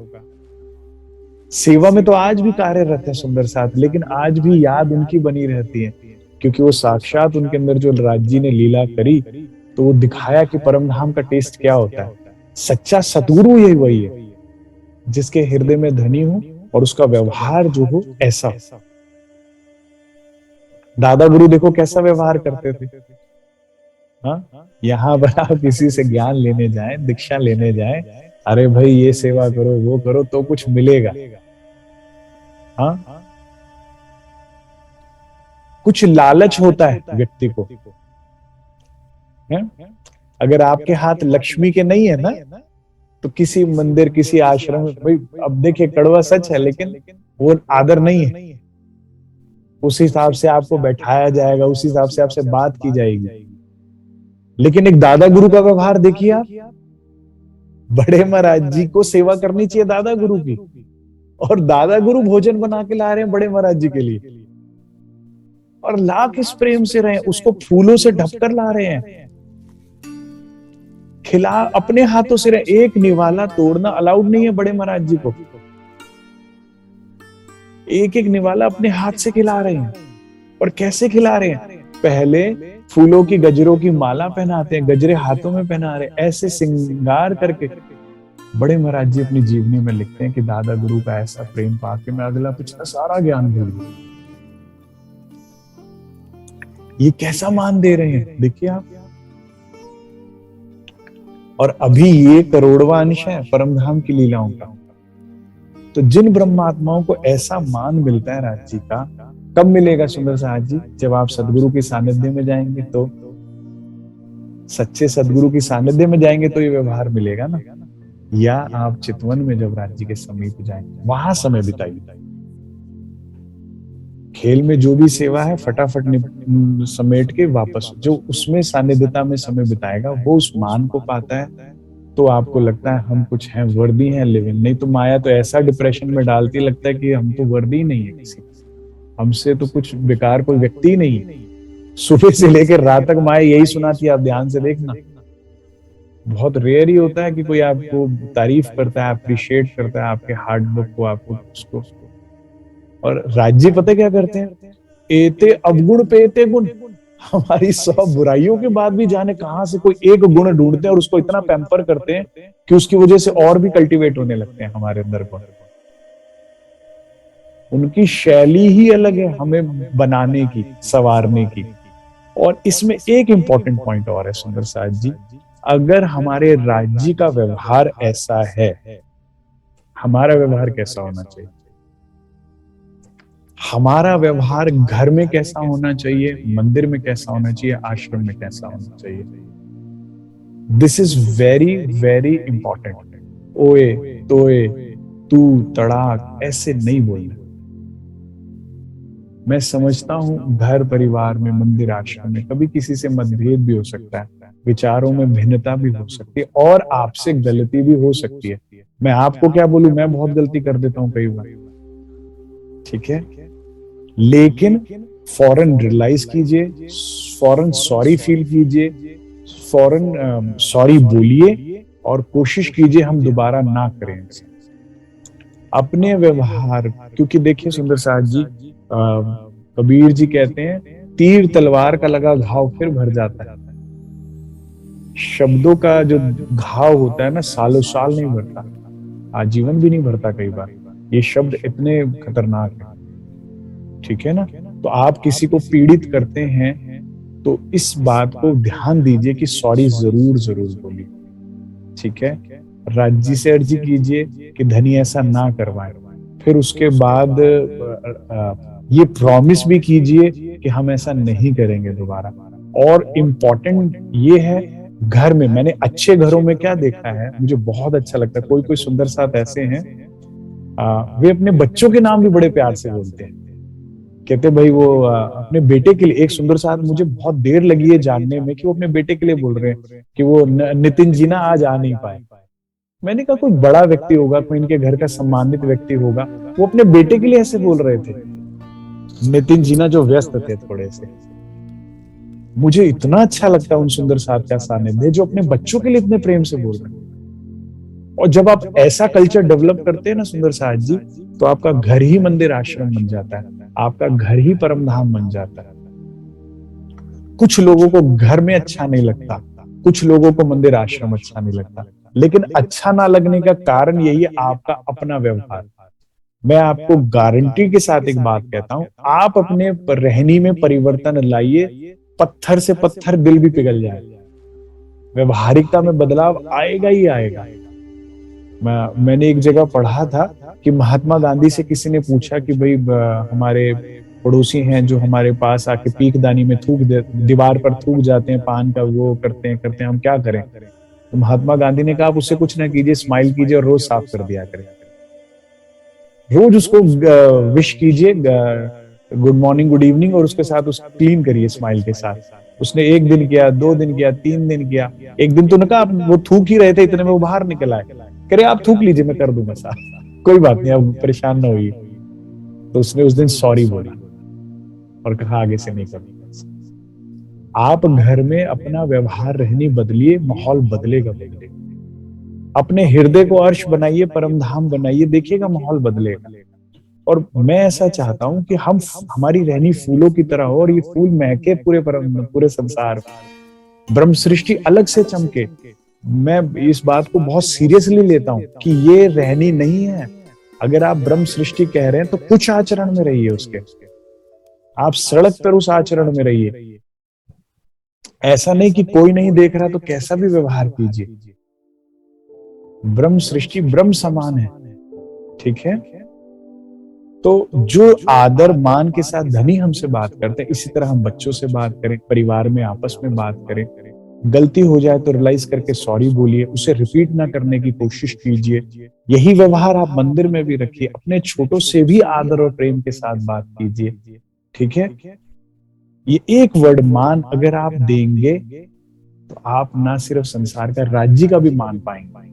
सेवा में तो आज भी कार्यरत है सुंदर साथ, लेकिन आज भी याद उनकी बनी रहती है, क्योंकि वो साक्षात उनके अंदर जो राज जी ने लीला करी, तो वो दिखाया कि परम धाम का टेस्ट क्या होता है। सच्चा सतगुरु यही वही है जिसके हृदय में धनी हो और उसका व्यवहार जो हो ऐसा। दादा गुरु देखो कैसा व्यवहार करते थे। हाँ, यहाँ पर आप किसी से ज्ञान लेने जाएं, दीक्षा लेने जाएं, अरे भाई ये सेवा करो वो करो तो कुछ मिलेगा। हाँ, कुछ लालच होता है व्यक्ति को, है? अगर आपके हाथ लक्ष्मी के नहीं है ना, तो किसी मंदिर किसी आश्रम में, भाई अब देखिए कड़वा सच है, लेकिन वो आदर नहीं है। उस हिसाब से आपको बैठाया जाएगा, उस हिसाब से आपसे बात की जाएगी। लेकिन एक दादा गुरु का व्यवहार देखिए आप, बड़े महाराज जी को सेवा करनी चाहिए दादा गुरु की, और दादा गुरु भोजन बना के ला रहे हैं बड़े महाराज जी के लिए, और ला किस प्रेम से रहे, उसको फूलों से ढककर ला रहे हैं, खिला अपने हाथों से रहे। एक निवाला तोड़ना अलाउड नहीं है बड़े महाराज जी को, एक एक निवाला अपने हाथ से खिला रहे हैं। और कैसे खिला रहे हैं? पहले फूलों की गजरों की माला पहनाते हैं, गजरे हाथों में पहना रहे, ऐसे श्रृंगार करके। बड़े महाराज जी अपनी जीवनी में लिखते हैं कि दादा गुरु का ऐसा प्रेम पाके मैं अगला पिछला सारा ज्ञान भूल गया। ये कैसा मान दे रहे हैं देखिए आप। और अभी ये करोड़वां अंश है परमधाम की लीलाओं का। तो जिन ब्रह्मात्माओं को ऐसा मान मिलता है राज जी का, कब मिलेगा सुंदर साहब जी? जब आप सदगुरु के सानिध्य में जाएंगे, तो सच्चे सदगुरु की सानिध्य में जाएंगे तो ये व्यवहार मिलेगा ना। या आप चितवन में जब राज जी के समीप जाएंगे, वहां समय बिताइए। खेल में जो भी सेवा है फटाफट समेट के वापस, जो उसमें सानिध्यता में समय बिताएगा वो उस मान को पाता है। तो आपको लगता है हम कुछ हैं, वर्दी हैं लिविंग। नहीं तो माया तो ऐसा डिप्रेशन में डालती, लगता है कि हम तो वर्दी नहीं है किसी, हमसे तो कुछ बेकार कोई व्यक्ति ही नहीं है। सुबह से लेकर रात तक माया यही सुनाती है, आप ध्यान से देखना। बहुत रेयर ही होता है कि कोई आपको तारीफ करता है, अप्रिशिएट करता है आपके हार्ड वर्क को, आपको उसको। और राज्य पता क्या करते हैं? एते अवगुण पे एते गुण। हमारी 100 बुराइयों के बाद भी जाने कहां से कोई एक गुण ढूंढते हैं और उसको इतना पैम्पर करते हैं कि उसकी वजह से और भी कल्टीवेट होने लगते हैं हमारे अंदर गुण। उनकी शैली ही अलग है हमें बनाने की, संवारने की। और इसमें एक इंपॉर्टेंट पॉइंट और है सुंदर साहब जी, अगर हमारे राज्य का व्यवहार ऐसा है, हमारा व्यवहार कैसा होना चाहिए? हमारा व्यवहार घर में कैसा होना चाहिए, मंदिर में कैसा होना चाहिए, आश्रम में कैसा होना चाहिए? This is very very important. ओए तोए तू तड़ाक ऐसे नहीं बोलना। मैं समझता हूं घर परिवार में, मंदिर आश्रम में कभी किसी से मतभेद भी हो सकता है, विचारों में भिन्नता भी हो सकती है, और आपसे गलती भी हो सकती है। मैं आपको क्या बोलूं, मैं बहुत गलती कर देता हूं कई बार, ठीक है। लेकिन फौरन रियलाइज कीजिए, फौरन सॉरी फील कीजिए, फौरन सॉरी बोलिए, और कोशिश कीजिए हम दोबारा ना करें अपने व्यवहार। क्योंकि देखिए सुंदर साहब जी, कबीर जी कहते हैं तीर तलवार का लगा घाव फिर भर जाता है। शब्दों का जो घाव होता है ना, सालों साल नहीं भरता, आजीवन भी नहीं भरता कई बार। ये शब्द इतने खतरनाक है, ठीक है ना। तो आप किसी को पीड़ित करते हैं तो इस बात को ध्यान दीजिए कि सॉरी जरूर जरूर बोलिए, ठीक है। राज्य से अर्जी कीजिए कि धनी ऐसा ना करवाए। फिर उसके बाद ये प्रॉमिस भी कीजिए कि हम ऐसा नहीं करेंगे दोबारा। और इम्पोर्टेंट ये है, घर में मैंने अच्छे घरों में क्या देखा है, मुझे बहुत अच्छा लगता है। कोई कोई सुंदर साथ ऐसे हैं, वे अपने बच्चों के नाम भी बड़े प्यार से बोलते हैं। कहते भाई वो अपने बेटे के लिए, एक सुंदर साथ मुझे बहुत देर लगी है जानने में कि वो अपने बेटे के लिए बोल रहे हैं कि वो नितिन जी ना आज आ नहीं पाए। मैंने कहा कोई बड़ा व्यक्ति होगा, कोई इनके घर का सम्मानित व्यक्ति होगा, वो अपने बेटे के लिए ऐसे बोल रहे थे। नितिन जी ना जो व्यस्त थे थोड़े से, मुझे इतना अच्छा लगता है उन सुंदर साथ का सानिध्य जो अपने बच्चों के लिए इतने प्रेम से बोल रहे हैं। और जब आप ऐसा कल्चर डेवलप करते हैं ना सुंदर साथ जी, तो आपका घर ही मंदिर आश्रम बन जाता है, आपका घर ही परम धाम बन जाता है। कुछ लोगों को घर में अच्छा नहीं लगता, कुछ लोगों को मंदिर आश्रम अच्छा नहीं लगता, लेकिन अच्छा ना लगने का कारण यही है आपका अपना व्यवहार। मैं आपको गारंटी के साथ एक बात कहता हूं, आप अपने रहनी में परिवर्तन लाइए, पत्थर से पत्थर दिल भी पिघल जाए, व्यवहारिकता में बदलाव आएगा ही आएगा। मैंने एक जगह पढ़ा था कि महात्मा गांधी से किसी ने पूछा कि भाई हमारे पड़ोसी हैं जो हमारे पास आके पीकदानी में दीवार पर थूक जाते हैं, पान का वो करते हैं, हम क्या करें? तो महात्मा गांधी ने कहा आप उससे कुछ ना कीजिए, स्माइल कीजिए और रोज साफ कर दिया करें। रोज उसको विश कीजिए, गुड मॉर्निंग गुड इवनिंग, और उसके साथ उस क्लीन करिए स्माइल के साथ। उसने 1 दिन किया, 2 दिन किया, 3 दिन किया, एक दिन तो ने कहा वो थूक ही रहे थे, इतने में वो बाहर निकल आए, करे आप थूक लीजिए मैं कर दूंगा साफ, कोई बात नहीं आप परेशान ना होइए। तो उसने उस दिन सॉरी बोला और कहा आगे से नहीं करूंगा। आप घर में अपना व्यवहार रहनी बदलिए, माहौल बदलेगा बदलेगा। अपने हृदय को अर्श बनाइए, परम धाम बनाइए, देखिएगा माहौल बदलेगा। और मैं ऐसा चाहता हूं कि हम हमारी रहनी फूलों की तरह हो और ये फूल महके पूरे संसार, ब्रह्म सृष्टि अलग से चमके। मैं इस बात को बहुत सीरियसली लेता हूं कि ये रहनी नहीं है। अगर आप ब्रह्म सृष्टि कह रहे हैं तो कुछ आचरण में रहिए उसके, आप सड़क पर उस आचरण में रहिए। ऐसा नहीं कि कोई नहीं देख रहा तो कैसा भी व्यवहार कीजिए। ब्रह्म सृष्टि ब्रह्म समान है, ठीक है? तो जो आदर मान के साथ धनी हमसे बात करते हैं, इसी तरह हम बच्चों से बात करें, परिवार में आपस में बात करें। गलती हो जाए तो रियलाइज करके सॉरी बोलिए, उसे रिपीट ना करने की कोशिश कीजिए। यही व्यवहार आप मंदिर में भी रखिए, अपने छोटों से भी आदर और प्रेम के साथ बात कीजिए, ठीक है? ये एक वर्ड मान अगर आप देंगे तो आप ना सिर्फ संसार का, राज्य का भी मान पाएंगे।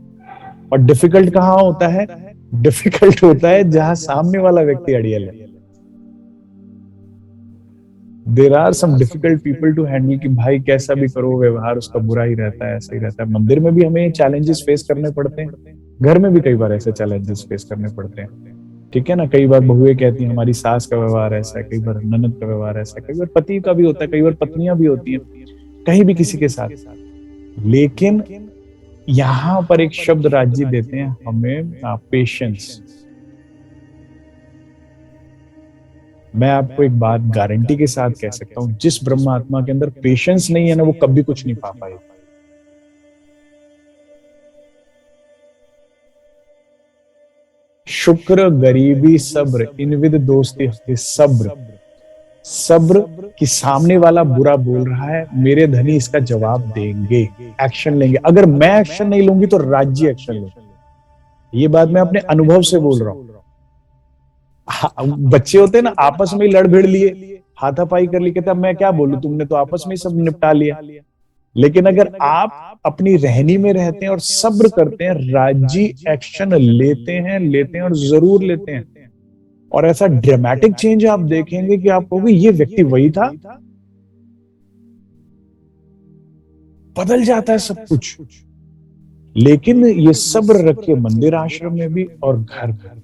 और डिफिकल्ट कहाँ होता है? डिफिकल्ट होता है जहां सामने वाला व्यक्ति अड़ियल है। There are some difficult people to handle कि भाई कैसा भी करो व्यवहार उसका बुरा ही रहता है, ऐसा ही रहता है। मंदिर में भी हमें चैलेंजेस फेस करने पड़ते हैं, घर में भी कई बार ऐसे चैलेंजेस फेस करने पड़ते हैं, ठीक है ना? कई बार बहुएं कहती हैं हमारी सास का व्यवहार ऐसा है, कई बार ननद का व्यवहार ऐसा है, कई बार पति का भी होता है, कई बार पत्नियां भी होती हैं, कहीं भी किसी के साथ। लेकिन यहां पर एक शब्द राज्य देते हैं हमें, पेशेंस। मैं आपको एक बात गारंटी के साथ कह सकता हूं, जिस ब्रह्मात्मा के अंदर पेशेंस नहीं है ना, वो कभी कुछ नहीं पा पाएगा। शुक्र गरीबी सब्र इनविद दोस्ती हफ्ते, सब्र, सब्र कि सामने वाला बुरा बोल रहा है, मेरे धनी इसका जवाब देंगे, एक्शन लेंगे। अगर मैं एक्शन नहीं लूंगी तो राज्य एक्शन लेंगे। ये बात मैं अपने अनुभव से बोल रहा हूं। बच्चे होते हैं ना, आपस में ही लड़ भिड़ लिए, हाथापाई कर ली, कहते अब मैं क्या बोलूं, तुमने तो आपस में ही सब निपटा लिया। लेकिन अगर आप अपनी रहनी में रहते हैं और सब्र करते हैं, राजी एक्शन लेते हैं और जरूर लेते हैं। और ऐसा ड्रामेटिक चेंज आप देखेंगे कि आप कहोगे ये व्यक्ति वही था, बदल जाता है सब कुछ। लेकिन ये सब्र रखिए मंदिर आश्रम में भी और घर में।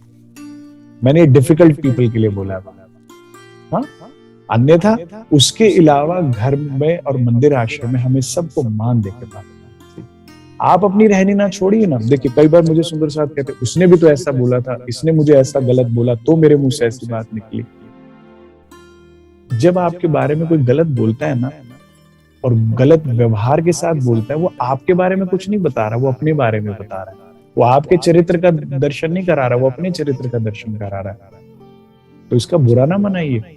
मैंने डिफिकल्ट पीपल के लिए बोला है, हाँ? अन्यथा उसके अलावा घर में और मंदिर आश्रम में हमें सबको मान देकर बात। आप अपनी रहनी ना छोड़िए ना। देखिए कई बार मुझे सुंदर साहब कहते उसने भी तो ऐसा बोला था, इसने मुझे ऐसा गलत बोला तो मेरे मुंह से ऐसी बात निकली। जब आपके बारे में कोई गलत बोलता है ना, और गलत व्यवहार के साथ बोलता है, वो आपके बारे में कुछ नहीं बता रहा, वो अपने बारे में बता रहा है। वो आपके चरित्र का दर्शन नहीं करा रहा, वो अपने चरित्र का दर्शन करा रहा है। तो इसका बुरा ना मनाइए।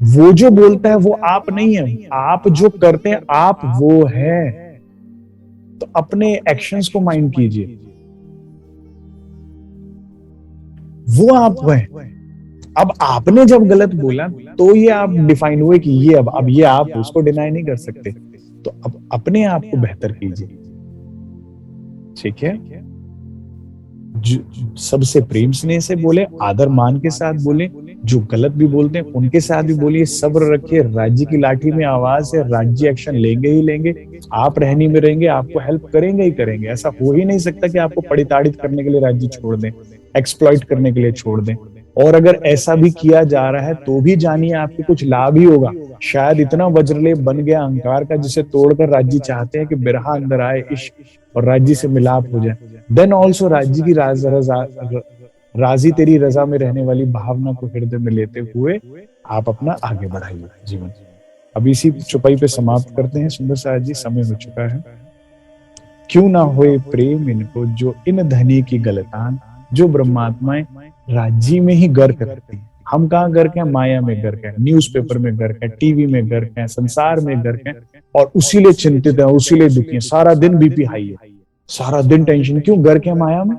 वो जो बोलता है वो आप नहीं है, आप जो करते हैं आप वो है। तो अपने एक्शंस को माइंड कीजिए, वो आप हैं। अब आपने जब गलत बोला तो ये आप डिफाइन हुए कि ये अब ये आप उसको डिनाई नहीं कर सकते। तो अब अपने आप को बेहतर कीजिए, ठीक है? सबसे प्रेम स्नेह से बोले, आदर मान के साथ बोले, जो गलत भी बोलते हैं उनके साथ भी बोलिए, सब्र रखिए। राज्य की लाठी में आवाज है, राज्य एक्शन लेंगे ही लेंगे। आप रहनी में रहेंगे, आपको हेल्प करेंगे ही करेंगे। ऐसा हो ही नहीं सकता कि आपको पड़िताड़ित करने के लिए राज्य छोड़ दें, एक्सप्लॉइट करने के लिए छोड़ दें। और अगर ऐसा भी किया जा रहा है तो भी जानिए आपको कुछ लाभ ही होगा। शायद इतना वज्रलेप बन गया अहंकार का, जिसे तोड़कर राज्य चाहते हैं कि बिरहा अंदर आए, इश्क और राज्य से मिलाप हो जाए। देन ऑल्सो राज्य की राजी तेरी रजा में रहने वाली भावना को हृदय में लेते हुए आप अपना आगे बढ़ाइए जीवन। अब इसी चुपाई पे समाप्त करते हैं सुंदर साहब जी, समय हो चुका है। क्यों ना होए प्रेम इनको जो इन धनी की गलतान, जो ब्रह्मात्माएं राज्य में ही गर्क रहती हैं। हम कहाँ गर्क हैं? माया में गर्क है, न्यूज़पेपर में गर्क है, टीवी में गर्क है, संसार में गर्क है, और उसी लिए चिंतित है, उसी लिए दुखी है। सारा दिन बीपी हाई है, सारा दिन टेंशन। क्यों? गर्क है माया में।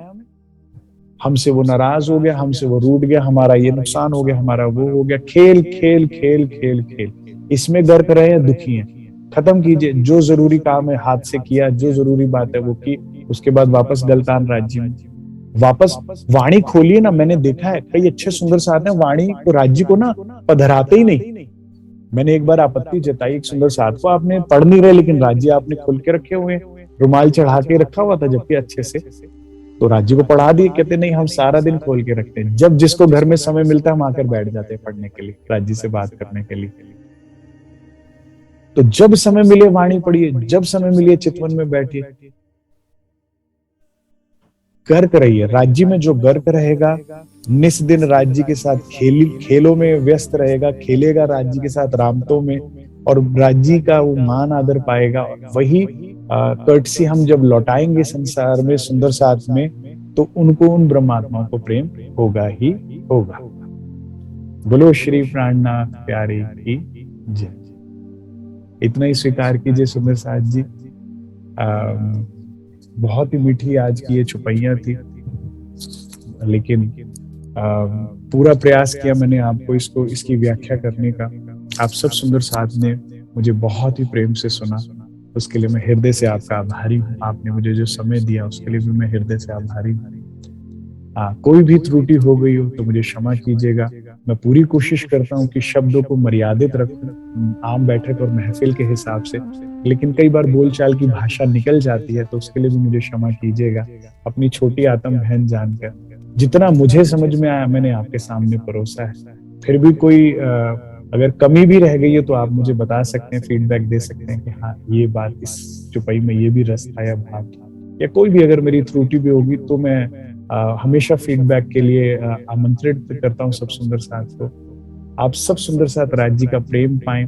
हमसे वो नाराज हो गया, हमसे वो रूठ गया, हमारा ये नुकसान हो गया, हमारा वो हो गया। खेल खेल खेल खेल खेल, इसमें गर्क रहे हैं, दुखी हैं। खत्म कीजिए। जो जरूरी काम है हाथ से किया, जो जरूरी बात है वो की, उसके बाद वापस गलतान राज्य में वापस। वाणी खोलिए ना। मैंने देखा है कई अच्छे सुंदर साथ हैं, वाणी को राज्य को ना पधराते ही नहीं। मैंने एक बार आपत्ति जताई एक सुंदर साथ को, आपने पढ़ नहीं रहे लेकिन राज्य आपने खोल के रखे हुए, रुमाल चढ़ा के रखा हुआ था जबकि अच्छे से, तो राज्य को पढ़ा दिए। कहते नहीं, हम सारा दिन खोल के रखते हैं, जब जिसको घर में समय मिलता है हम आकर बैठ जाते हैं पढ़ने के लिए, राज्य से बात करने के लिए। तो जब समय मिले वाणी पढ़िए, जब समय मिले चितवन में बैठिए, गर्क रहिए। राज्य में जो गर्क रहेगा निस दिन राज्य के साथ खेलों में व्यस्त रहेगा, खेलेगा राज्य के साथ रामतों में, और राज्य का वो मान आदर पाएगा। वही कर्टसी हम जब लौटाएंगे संसार में सुंदर साथ में, तो उनको उन ब्रह्मात्माओं को प्रेम होगा ही होगा। बोलो श्री प्राणनाथ प्यारे की जय। इतना ही स्वीकार कीजिए सुंदर साथ जी। बहुत ही मीठी आज की ये चुपैया थी, लेकिन पूरा प्रयास किया मैंने आपको इसको इसकी व्याख्या करने का। आप सब सुंदर साथ ने मुझे बहुत ही प्रेम से सुना, उसके लिए मैं हृदय से आपका आभारी हूँ। आपने मुझे जो समय दिया उसके लिए भी मैं हृदय से आभारी हूँ। कोई भी त्रुटि हो गई हो तो मुझे क्षमा कीजिएगा। मैं पूरी कोशिश करता हूँ कि शब्दों को मर्यादित रखूं, आम बैठक और महफिल के हिसाब से, लेकिन कई बार बोलचाल की भाषा निकल जाती है, तो उसके लिए भी मुझे क्षमा कीजिएगा। अपनी छोटी आत्म बहन जानकर जितना मुझे समझ में आया मैंने आपके सामने परोसा है। फिर भी कोई अगर कमी भी रह गई है तो आप मुझे बता सकते हैं, फीडबैक दे सकते हैं कि हाँ ये बात, इस चुपाई में ये भी रस था या भाव था, या कोई भी अगर मेरी त्रुटि भी होगी तो मैं हमेशा फीडबैक के लिए आमंत्रित करता हूँ सब सुंदर साथ को। आप सब सुंदर साथ राज्य का प्रेम पाएं,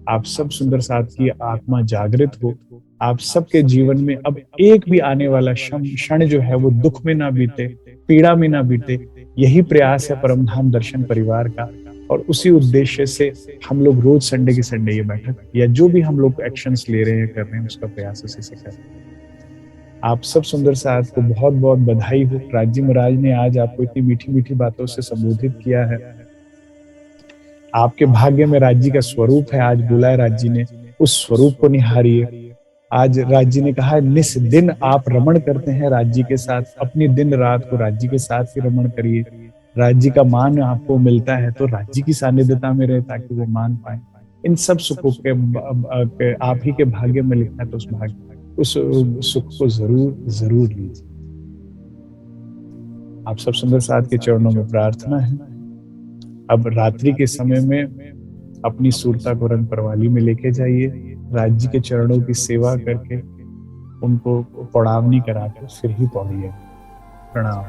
आप सब सुंदर साथ की आत्मा जागृत हो, आप सबके जीवन में अब एक भी आने वाला क्षण जो है वो दुख में ना बीते, पीड़ा में ना बीते। यही प्रयास है परमधाम दर्शन परिवार का, और उसी उद्देश्य से हम लोग रोज संडे की संडे ये बैठक या जो भी हम लोग एक्शंस ले रहे हैं कर रहे हैं उसका प्रयास उसी से कर रहे हैं। आप सब सुंदर साथ को बहुत बहुत बधाई हो। राज्य महाराज ने आज आपको इतनी मीठी मीठी बातों से संबोधित किया है। आपके भाग्य में राज्य का स्वरूप है, आज बोला है राज्य ने, उस स्वरूप को निहारिए। आज राज्य ने कहा निस दिन आप रमण करते हैं राज्य के साथ, अपनी दिन रात को राज्य के साथ ही रमण करिए। राज्य का मान आपको मिलता है तो राज्य की सानिध्यता में रहे ताकि वो मान पाए। इन सब सुखों के आप ही के भाग्य में लिखा है, तो उस सुख को जरूर जरूर लीजिए। आप सब सुंदर साथ के चरणों में प्रार्थना है, अब रात्रि के समय में अपनी सूरता को रंग परवाली में लेके जाइए, राज्य के चरणों की सेवा करके उनको पौड़ावनी करा कर फिर ही पौड़िए। प्रणाम।